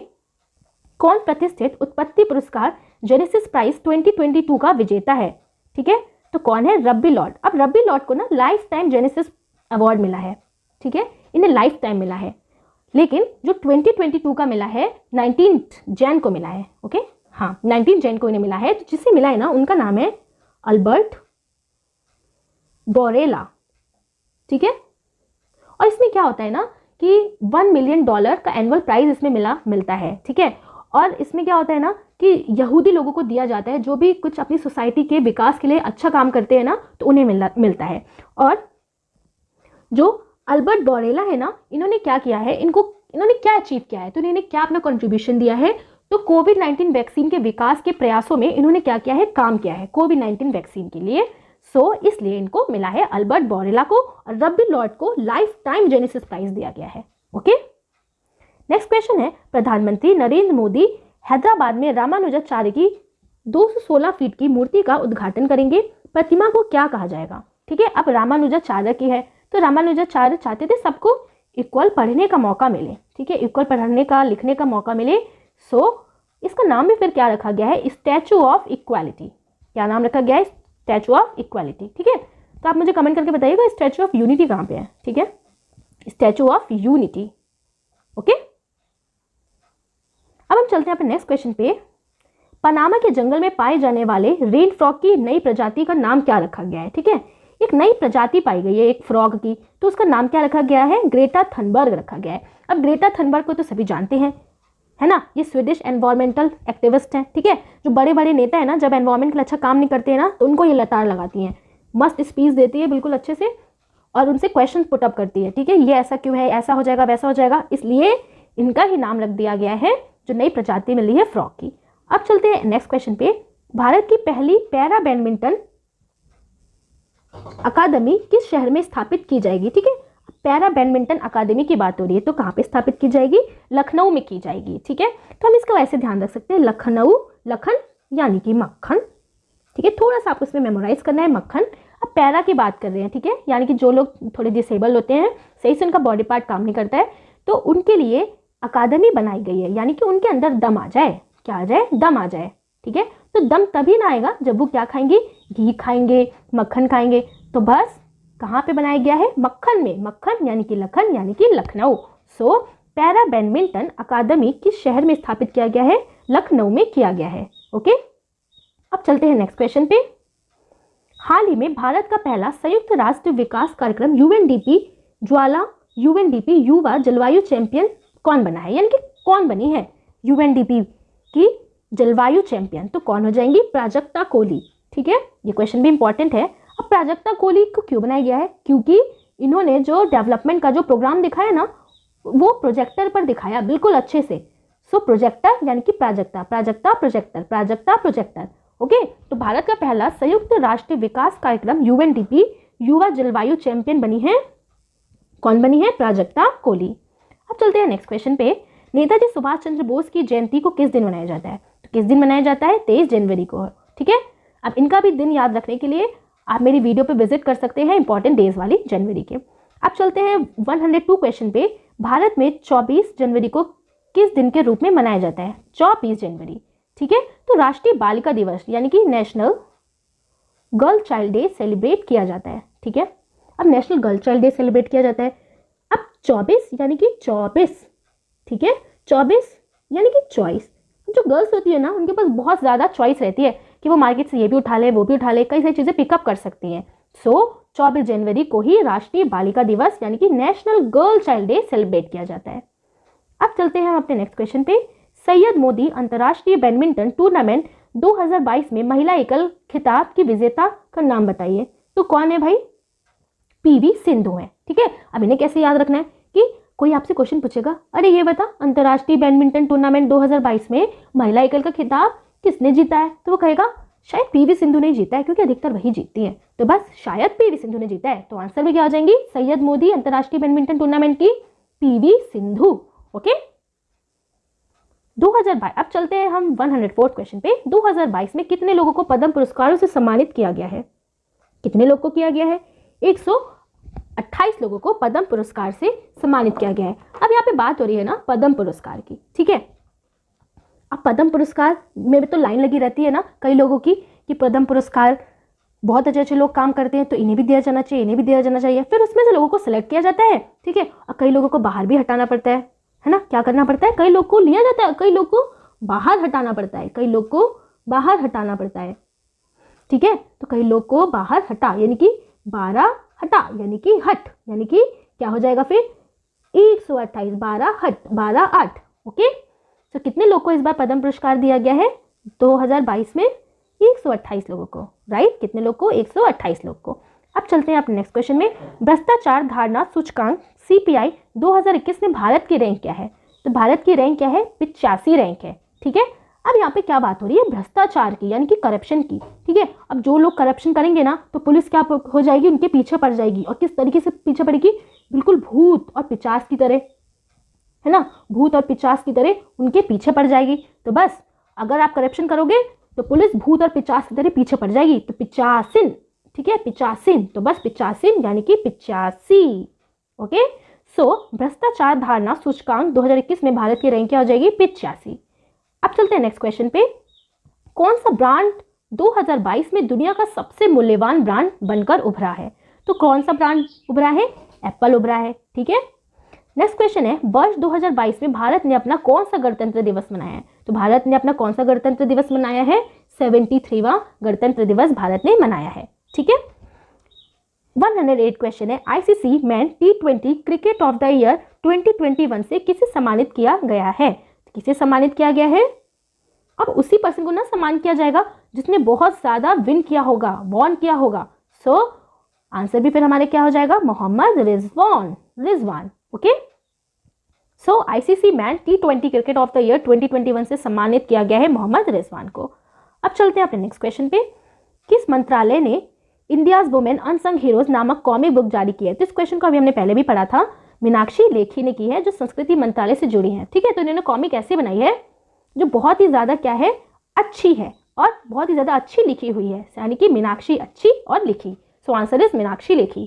कौन प्रतिष्ठित उत्पत्ति पुरस्कार जेनेसिस प्राइज 2022 का विजेता है? ठीक है, तो कौन है? रब्बी लॉर्ड। अब रब्बी लॉर्ड को ना लाइफ टाइम जेनेसिस अवार्ड मिला है, ठीक है, इन्हें लाइफ टाइम मिला है। लेकिन जो 2022 का मिला है 19 जैन को मिला है। ओके, हाँ 19 जैन को इन्हें मिला है। तो जिसे मिला है ना उनका नाम है अल्बर्ट बोरेला, ठीक है। और इसमें क्या होता है ना कि $1 मिलियन का एनुअल प्राइज इसमें मिलता है, ठीक है। और इसमें क्या होता है ना कि यहूदी लोगों को दिया जाता है जो भी कुछ अपनी सोसाइटी के विकास के लिए अच्छा काम करते हैं ना, तो उन्हें मिलता है। और जो अल्बर्ट बोरेला है ना, इन्होंने क्या किया है, इन्होंने क्या अचीव किया है, तो इन्होंने क्या अपना कंट्रीब्यूशन दिया है? तो कोविड-19 वैक्सीन के विकास के प्रयासों में इन्होंने क्या किया है? काम किया है कोविड-19 वैक्सीन के लिए। सो इसलिए इनको मिला है अल्बर्ट बोरेला को, और रब्बी लॉर्ड को लाइफ टाइम जेनेसिस प्राइज दिया गया है। ओके, नेक्स्ट क्वेश्चन है, प्रधानमंत्री नरेंद्र मोदी हैदराबाद में रामानुजाचार्य की 216 फीट की मूर्ति का उद्घाटन करेंगे। प्रतिमा को क्या कहा जाएगा? ठीक है, अब रामानुजाचार्य की है तो रामानुजाचार्य चाहते थे सबको इक्वल पढ़ने का मौका मिले, ठीक है, इक्वल पढ़ने का लिखने का मौका मिले। सो इसका नाम भी फिर क्या रखा गया है? Statue of equality. क्या नाम रखा गया है? स्टैचू ऑफ इक्वालिटी, ठीक है। तो आप मुझे कमेंट करके बताइएगा स्टैचू ऑफ यूनिटी कहाँ पे है, ठीक है, स्टैचू ऑफ यूनिटी। ओके, अब हम चलते हैं अपने नेक्स्ट क्वेश्चन पे। पनामा के जंगल में पाए जाने वाले रेन फ्रॉग की नई प्रजाति का नाम क्या रखा गया है? ठीक है, एक नई प्रजाति पाई गई है एक फ्रॉग की, तो उसका नाम क्या रखा गया है? ग्रेटा थनबर्ग रखा गया है। अब ग्रेटा थनबर्ग को तो सभी जानते हैं, है ना, ये स्वीडिश एनवायरमेंटल एक्टिविस्ट हैं, ठीक है। जो बड़े बड़े नेता है ना, जब एनवायरमेंट के लिए अच्छा काम नहीं करते हैं ना, तो उनको ये लताड़ लगाती हैं, मस्त स्पीच देती है बिल्कुल अच्छे से, और उनसे क्वेश्चन पुट अप करती है, ठीक है, ये ऐसा क्यों है, ऐसा हो जाएगा, वैसा हो जाएगा, इसलिए इनका ही नाम रख दिया गया है जो नई प्रजाति मिली है फ्रॉग की। अब चलते हैं नेक्स्ट क्वेश्चन पे। भारत की पहली पैरा बैडमिंटन अकादमी किस शहर में स्थापित की जाएगी? ठीक है, पैरा बैडमिंटन अकादमी की बात हो रही है, तो कहाँ पे स्थापित की जाएगी? लखनऊ में की जाएगी, ठीक है। तो हम इसका वैसे ध्यान रख सकते हैं, लखनऊ, लखन यानी कि मक्खन, ठीक है, थोड़ा सा आपको इसमें मेमोराइज करना है, मक्खन। अब पैरा की बात कर रहे हैं, ठीक है, यानी कि जो लोग थोड़े डिसेबल होते हैं, सही से उनका बॉडी पार्ट काम नहीं करता है, तो उनके लिए अकादमी बनाई गई है, यानी कि उनके अंदर दम आ जाए, क्या आ जाए? दम आ जाए, ठीक है। तो दम तभी ना आएगा जब वो क्या खाएंगे? घी खाएंगे, मक्खन खाएंगे। तो बस कहाँ पे बनाया गया है? मक्खन में, मक्खन यानी कि लखन यानी कि लखनऊ। सो पैरा बैडमिंटन अकादमी किस शहर में स्थापित किया गया है? लखनऊ में किया गया है। ओके, अब चलते हैं नेक्स्ट क्वेश्चन पे। हाल ही में भारत का पहला संयुक्त राष्ट्र विकास कार्यक्रम यूएनडीपी ज्वाला यूएनडीपी युवा जलवायु चैंपियन कौन बना है? यानी कि कौन बनी है यूएनडीपी की जलवायु चैंपियन? तो कौन हो जाएंगी? प्राजक्ता कोली, ठीक है, ये क्वेश्चन भी इंपॉर्टेंट है। अब प्राजक्ता कोली को क्यों बनाया गया है? क्योंकि इन्होंने जो डेवलपमेंट का जो प्रोग्राम दिखाया ना, वो प्रोजेक्टर पर दिखाया बिल्कुल अच्छे से। सो प्रोजेक्टर यानी कि Prajakta, Prajakta projector, Prajakta projector. Okay, तो भारत का पहला संयुक्त राष्ट्र विकास कार्यक्रम यूएनडीपी युवा जलवायु चैंपियन बनी है, कौन बनी है? प्राजक्ता कोली। अब चलते हैं नेक्स्ट क्वेश्चन पे। नेताजी सुभाष चंद्र बोस की जयंती को किस दिन मनाया जाता है? तो किस दिन मनाया जाता है? 23 जनवरी को, ठीक है। अब इनका भी दिन याद रखने के लिए आप मेरी वीडियो पे विजिट कर सकते हैं, इंपॉर्टेंट डेज वाली जनवरी के। अब चलते हैं 102 क्वेश्चन पे। भारत में 24 जनवरी को किस दिन के रूप में मनाया जाता है? 24 जनवरी, ठीक है। तो राष्ट्रीय बालिका दिवस यानी कि national girl child day celebrate किया जाता है, ठीक है। अब national girl child day celebrate किया जाता है। अब 24 यानी कि 24, ठीक है, 24 यानी कि चॉइस। जो गर्ल्स होती है ना, उनके पास बहुत ज़्यादा चॉइस रहती है कि वो मार्केट से ये भी उठा ले, वो भी उठा ले, कई सारी चीज़ें पिकअप कर सकती हैं। सो 24 जनवरी को ही राष्ट्रीय बालिका दिवस यानी कि national girl child day celebrate किया जाता है। अब चलते हैं हम अपने नेक्स्ट क्वेश्चन पे। सैयद मोदी अंतर्राष्ट्रीय बैडमिंटन टूर्नामेंट 2022 में महिला एकल खिताब की विजेता का नाम बताइए। तो कौन है भाई? पीवी सिंधु है। ठीक है, अब इन्हें कैसे याद रखना है कि कोई आपसे क्वेश्चन पूछेगा, अरे ये बता अंतर्राष्ट्रीय बैडमिंटन टूर्नामेंट 2022 में महिला एकल का खिताब किसने जीता है? तो वो कहेगा शायद पीवी सिंधु ने जीता है, क्योंकि अधिकतर वही जीतती है। तो बस शायद पीवी सिंधु ने जीता है। तो आंसर में क्या हो जाएंगी? सैयद मोदी अंतर्राष्ट्रीय बैडमिंटन टूर्नामेंट की पीवी सिंधु। ओके, 2022। अब चलते हैं हम 104 क्वेश्चन पे। 2022 में कितने लोगों को पद्म पुरस्कारों से सम्मानित किया गया है? कितने लोग को किया गया है? 128 लोगों को पद्म पुरस्कार से सम्मानित किया गया है। अब यहाँ पे बात हो रही है ना पद्म पुरस्कार की। ठीक है, अब पद्म पुरस्कार में भी तो लाइन लगी रहती है ना कई लोगों की कि पद्म पुरस्कार बहुत अच्छे अच्छे लोग काम करते हैं तो इन्हें भी दिया जाना चाहिए, इन्हें भी दिया जाना चाहिए। फिर उसमें से लोगों को सिलेक्ट किया जाता है। ठीक है, और कई लोगों को बाहर भी हटाना पड़ता है ना? क्या करना पड़ता है? कई लोग को लिया जाता है, कई लोग को बाहर हटाना पड़ता है, कई लोग को बाहर हटाना पड़ता है। ठीक है, तो कई लोग को बाहर हटा यानी कि 12 हटा यानी कि हट, यानी कि क्या हो जाएगा फिर? 128 12 हट 12 8। ओके, तो कितने लोग को इस बार पद्म पुरस्कार दिया गया है 2022 में? 128 लोगों को। राइट, कितने लोग को? 128 लोग को। अब चलते हैं अपने नेक्स्ट क्वेश्चन में। भ्रष्टाचार धारणा सूचकांक CPI 2021 में भारत की रैंक क्या है? तो भारत की रैंक क्या है? 85 रैंक है। ठीक है, अब यहाँ पे क्या बात हो रही है? भ्रष्टाचार की यानी कि करप्शन की। ठीक है, अब जो लोग करप्शन करेंगे ना तो पुलिस क्या हो जाएगी? उनके पीछे पड़ जाएगी। और किस तरीके से पीछे पड़ेगी? बिल्कुल भूत और पिशाच की तरह, है ना? भूत और पिशाच की तरह उनके पीछे पड़ जाएगी। तो बस अगर आप करप्शन करोगे तो पुलिस भूत और पिशाच की तरह पीछे पड़ जाएगी। तो 85, ठीक है, 85, तो बस 85 यानी कि 85। ओके, सो भ्रष्टाचार धारणा सूचकांक 2021 में भारत की रैंक क्या हो जाएगी? 85। अब चलते हैं नेक्स्ट क्वेश्चन पे। कौन सा ब्रांड 2022 में दुनिया का सबसे मूल्यवान ब्रांड बनकर उभरा है? तो कौन सा ब्रांड उभरा है? एप्पल उभरा है। ठीक है, नेक्स्ट क्वेश्चन है, वर्ष 2022 में भारत ने अपना कौन सा गणतंत्र दिवस मनाया है? तो भारत ने अपना कौन सा गणतंत्र दिवस मनाया है? 73वां गणतंत्र दिवस भारत ने मनाया है। ठीक है, 108 क्वेश्चन है, ICC man T20 cricket of the year 2021 से किसे सम्मानित किया गया है? किसे सम्मानित किया गया है? अब उसी पर्सन को ना सम्मान किया जाएगा जिसने बहुत ज्यादा विन किया होगा, वॉन किया होगा। सो आंसर भी फिर हमारे क्या हो जाएगा? Mohammad Rizwan. Okay, so ICC man T20 cricket of the year 2021 से सम्मानित किया गया है मोहम्मद रिजवान को। अब चलते हैं अपने नेक्स्ट क्वेश्चन पे। किस मंत्रालय ने इंडियाज वुमेन अनसंग हीरोज नामक कॉमिक बुक जारी की है? तो इस क्वेश्चन को अभी हमने पहले भी पढ़ा था। मीनाक्षी लेखी ने की है, जो संस्कृति मंत्रालय से जुड़ी है। ठीक है, तो इन्होंने कॉमिक ऐसे बनाई है जो बहुत ही ज्यादा क्या है? अच्छी है और बहुत ही ज्यादा अच्छी लिखी हुई है, यानी कि मीनाक्षी अच्छी और लिखी। सो answer is Meenakshi Lekhi.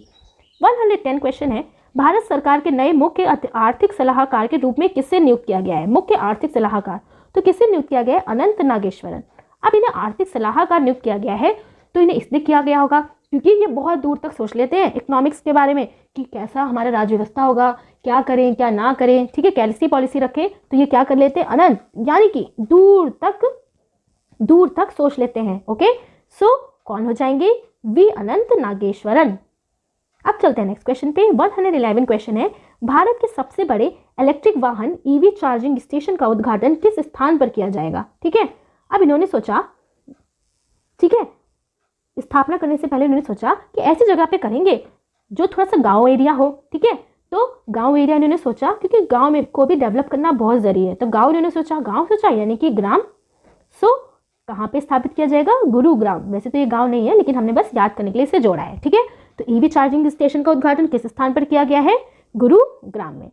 110 question है, भारत सरकार के नए मुख्य आर्थिक सलाहकार के रूप में किससे नियुक्त किया गया है? मुख्य आर्थिक सलाहकार तो किससे नियुक्त किया गया है? अनंत नागेश्वरन। अब इन्हें आर्थिक सलाहकार नियुक्त किया गया है तो इन्हें इसलिए किया गया होगा क्योंकि ये बहुत दूर तक सोच लेते हैं इकोनॉमिक्स के बारे में कि कैसा हमारा राज्य व्यवस्था होगा, क्या करें क्या ना करें। ठीक है, कैसी पॉलिसी रखें, तो ये क्या कर लेते हैं? अनंत यानी कि दूर तक सोच लेते हैं। ओके, सो कौन हो जाएंगे? वी अनंत नागेश्वरन। अब चलते हैं नेक्स्ट क्वेश्चन पे। 111 क्वेश्चन है, भारत के सबसे बड़े इलेक्ट्रिक वाहन EV चार्जिंग स्टेशन का उद्घाटन किस स्थान पर किया जाएगा? ठीक है, अब इन्होंने सोचा, ठीक है, स्थापना करने से पहले उन्होंने सोचा कि ऐसी जगह पे करेंगे जो थोड़ा सा गांव एरिया हो। ठीक है, तो गांव एरिया इन्होंने सोचा क्योंकि गांव में को भी डेवलप करना बहुत जरूरी है। तो गांव इन्होंने सोचा यानी कि ग्राम। सो कहाँ पे स्थापित किया जाएगा? गुरुग्राम। वैसे तो ये गांव नहीं है लेकिन हमने बस याद करने के लिए इसे जोड़ा है। ठीक है, तो EV चार्जिंग स्टेशन का उद्घाटन किस स्थान पर किया गया है? गुरुग्राम में।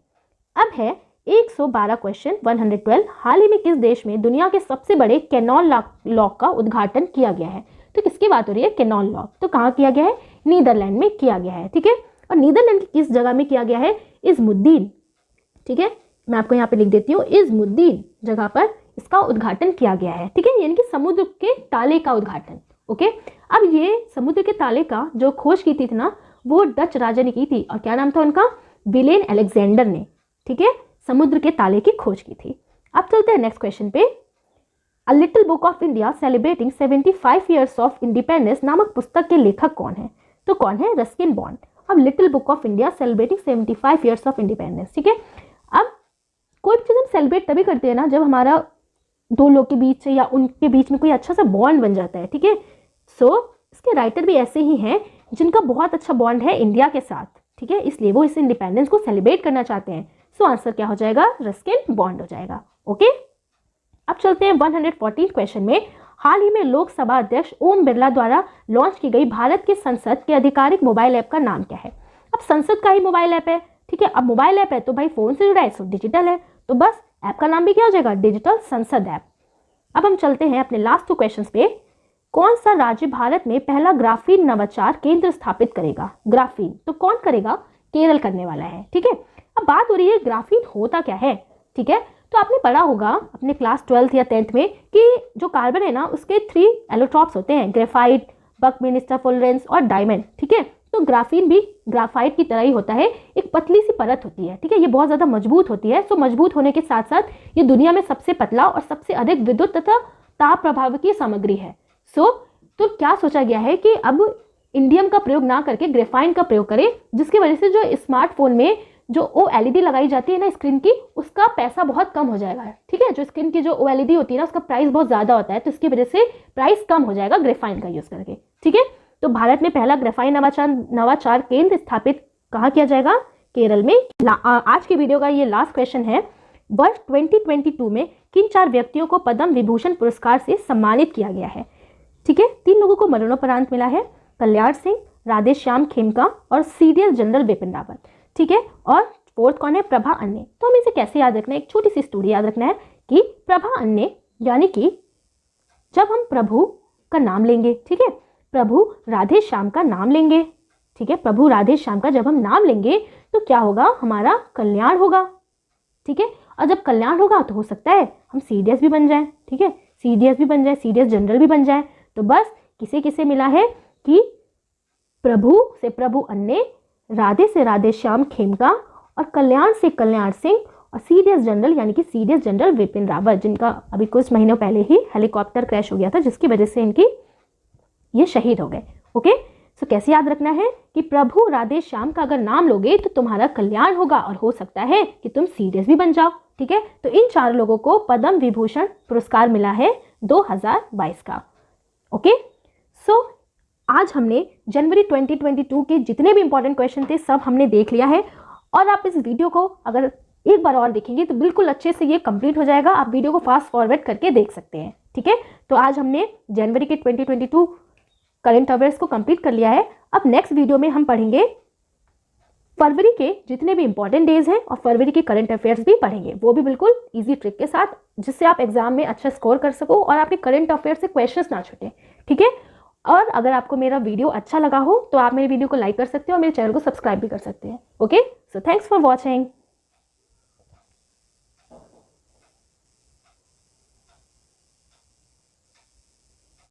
अब है 112 क्वेश्चन 112, हाल ही में किस देश में दुनिया के सबसे बड़े कैनॉल लॉक का उद्घाटन किया गया है? तो किसकी बात हो रही है? Canal lock. तो कहाँ किया गया है? नीदरलैंड में किया गया है। ठीक है, और नीदरलैंड की किस जगह में किया गया है? इज़मुद्दीन। ठीक है, मैं आपको यहाँ पे लिख देती हूँ, इज़मुद्दीन जगह पर इसका उद्घाटन किया गया है। ठीक है, यानी कि समुद्र के ताले का उद्घाटन। ओके, अब ये समुद्र के ताले का जो खोज की थी ना, वो डच राजा ने की थी। और क्या नाम था उनका? विलेन अलेक्जेंडर ने। ठीक है, समुद्र के ताले की खोज की थी। अब चलते हैं नेक्स्ट क्वेश्चन पे। A little book of India celebrating 75 years of independence नामक पुस्तक के लेखक कौन है? तो कौन है? Ruskin Bond. अब little book of India celebrating 75 years of independence, ठीक है। अब कोई भी चीज़ हम सेलिब्रेट तभी करते हैं ना जब हमारा दो लोग के बीच या उनके बीच में कोई अच्छा सा बॉन्ड बन जाता है, ठीक है। सो इसके राइटर भी ऐसे ही हैं जिनका बहुत अच्छा बॉन्ड है इंडिया के साथ, ठीक है, इसलिए वो इस इंडिपेंडेंस को सेलिब्रेट करना चाहते हैं। सो आंसर क्या हो जाएगा? रस्किन बॉन्ड हो जाएगा। ओके, अब चलते हैं 114 क्वेश्चन में। हाल ही में लोकसभा अध्यक्ष ओम बिरला द्वारा लॉन्च की गई भारत के संसद के आधिकारिक मोबाइल ऐप का नाम क्या है? अब संसद का ही मोबाइल ऐप है, ठीक है। अब मोबाइल ऐप है तो भाई फोन से जुड़ा है, सो डिजिटल है, तो बस ऐप का नाम भी क्या हो जाएगा? डिजिटल संसद ऐप। अब हम चलते हैं अपने लास्ट 2 क्वेश्चंस पे। कौन सा राज्य भारत में पहला ग्राफीन नवाचार केंद्र स्थापित करेगा? ग्राफीन तो कौन करेगा? केरल करने वाला है, ठीक है। अब बात हो रही है ग्राफीन होता क्या है, ठीक है। तो आपने पढ़ा होगा अपने क्लास 12th या 10th में कि जो कार्बन है ना उसके 3 एलोट्रॉप्स होते हैं, ग्रेफाइट, बकमिनिस्टर फुलरेंस और डायमंड, ठीक है। तो ग्राफीन भी ग्राफाइट की तरह ही होता है, एक पतली सी परत होती है, ठीक है। ये बहुत ज़्यादा मजबूत होती है। सो मजबूत होने के साथ साथ ये दुनिया में सबसे पतला और सबसे अधिक विद्युत तथा ताप प्रभावकी सामग्री है। सो तो क्या सोचा गया है कि अब इंडियम का प्रयोग ना करके ग्रेफाइन का प्रयोग करें, जिसकी वजह से जो स्मार्टफोन में जो OLED लगाई जाती है ना स्क्रीन की, उसका पैसा बहुत कम हो जाएगा, ठीक है। जो स्क्रीन की जो OLED होती है ना उसका प्राइस बहुत ज़्यादा होता है, तो इसकी वजह से प्राइस कम हो जाएगा ग्रेफाइन का यूज़ करके, ठीक है। तो भारत में पहला ग्रेफाइन नवाचार केंद्र स्थापित कहाँ किया जाएगा? केरल में। आज की वीडियो का ये लास्ट क्वेश्चन है। वर्ष 2022 में किन 4 व्यक्तियों को पद्म विभूषण पुरस्कार से सम्मानित किया गया है? ठीक है, 3 लोगों को मरणोपरांत मिला है, कल्याण सिंह, राधेश्याम खेमका और सीडीएस जनरल बिपिन रावत, ठीक है। और 4th कौन है? प्रभा अन्ने। तो हमें इसे कैसे याद रखना है? एक छोटी सी स्टोरी याद रखना है कि प्रभा अन्ने यानी कि जब हम प्रभु का नाम लेंगे, ठीक है, प्रभु राधेश्याम का नाम लेंगे, ठीक है, प्रभु राधेश्याम का जब हम नाम लेंगे तो क्या होगा? हमारा कल्याण होगा, ठीक है। और जब कल्याण होगा तो हो सकता है हम सीडीएस भी बन जाएं, ठीक है, सीडीएस भी बन जाए, सीडीएस जनरल भी बन जाए। तो बस किसे किसे मिला है कि प्रभु से प्रभु अन्ने, राधे से राधेश्याम खेमका और कल्याण से कल्याण सिंह और सीडीएस जनरल यानी कि सीडीएस जनरल विपिन रावत, जिनका अभी कुछ महीनों पहले ही हेलीकॉप्टर क्रैश हो गया था, जिसकी वजह से इनकी ये शहीद हो गए। ओके, सो कैसे याद रखना है कि प्रभु राधेश्याम का अगर नाम लोगे तो तुम्हारा कल्याण होगा और हो सकता है कि तुम सीडीएस भी बन जाओ, ठीक है। तो इन 4 लोगों को पद्म विभूषण पुरस्कार मिला है 2022 का। ओके, सो आज हमने जनवरी 2022 के जितने भी इंपॉर्टेंट क्वेश्चन थे सब हमने देख लिया है। और आप इस वीडियो को अगर एक बार और देखेंगे तो बिल्कुल अच्छे से ये कंप्लीट हो जाएगा। आप वीडियो को फास्ट फॉरवर्ड करके देख सकते हैं, ठीक है। तो आज हमने जनवरी के 2022 करंट अफेयर्स को कंप्लीट कर लिया है। अब नेक्स्ट वीडियो में हम पढ़ेंगे फरवरी के जितने भी इंपॉर्टेंट डेज हैं और फरवरी के करंट अफेयर्स भी पढ़ेंगे, वो भी बिल्कुल इजी ट्रिक के साथ, जिससे आप एग्जाम में अच्छा स्कोर कर सको और आपके करंट अफेयर्स से क्वेश्चंस ना छूटे, ठीक है। और अगर आपको मेरा वीडियो अच्छा लगा हो तो आप मेरे वीडियो को लाइक कर सकते हो और मेरे चैनल को सब्सक्राइब भी कर सकते हैं। Okay, so thanks for watching.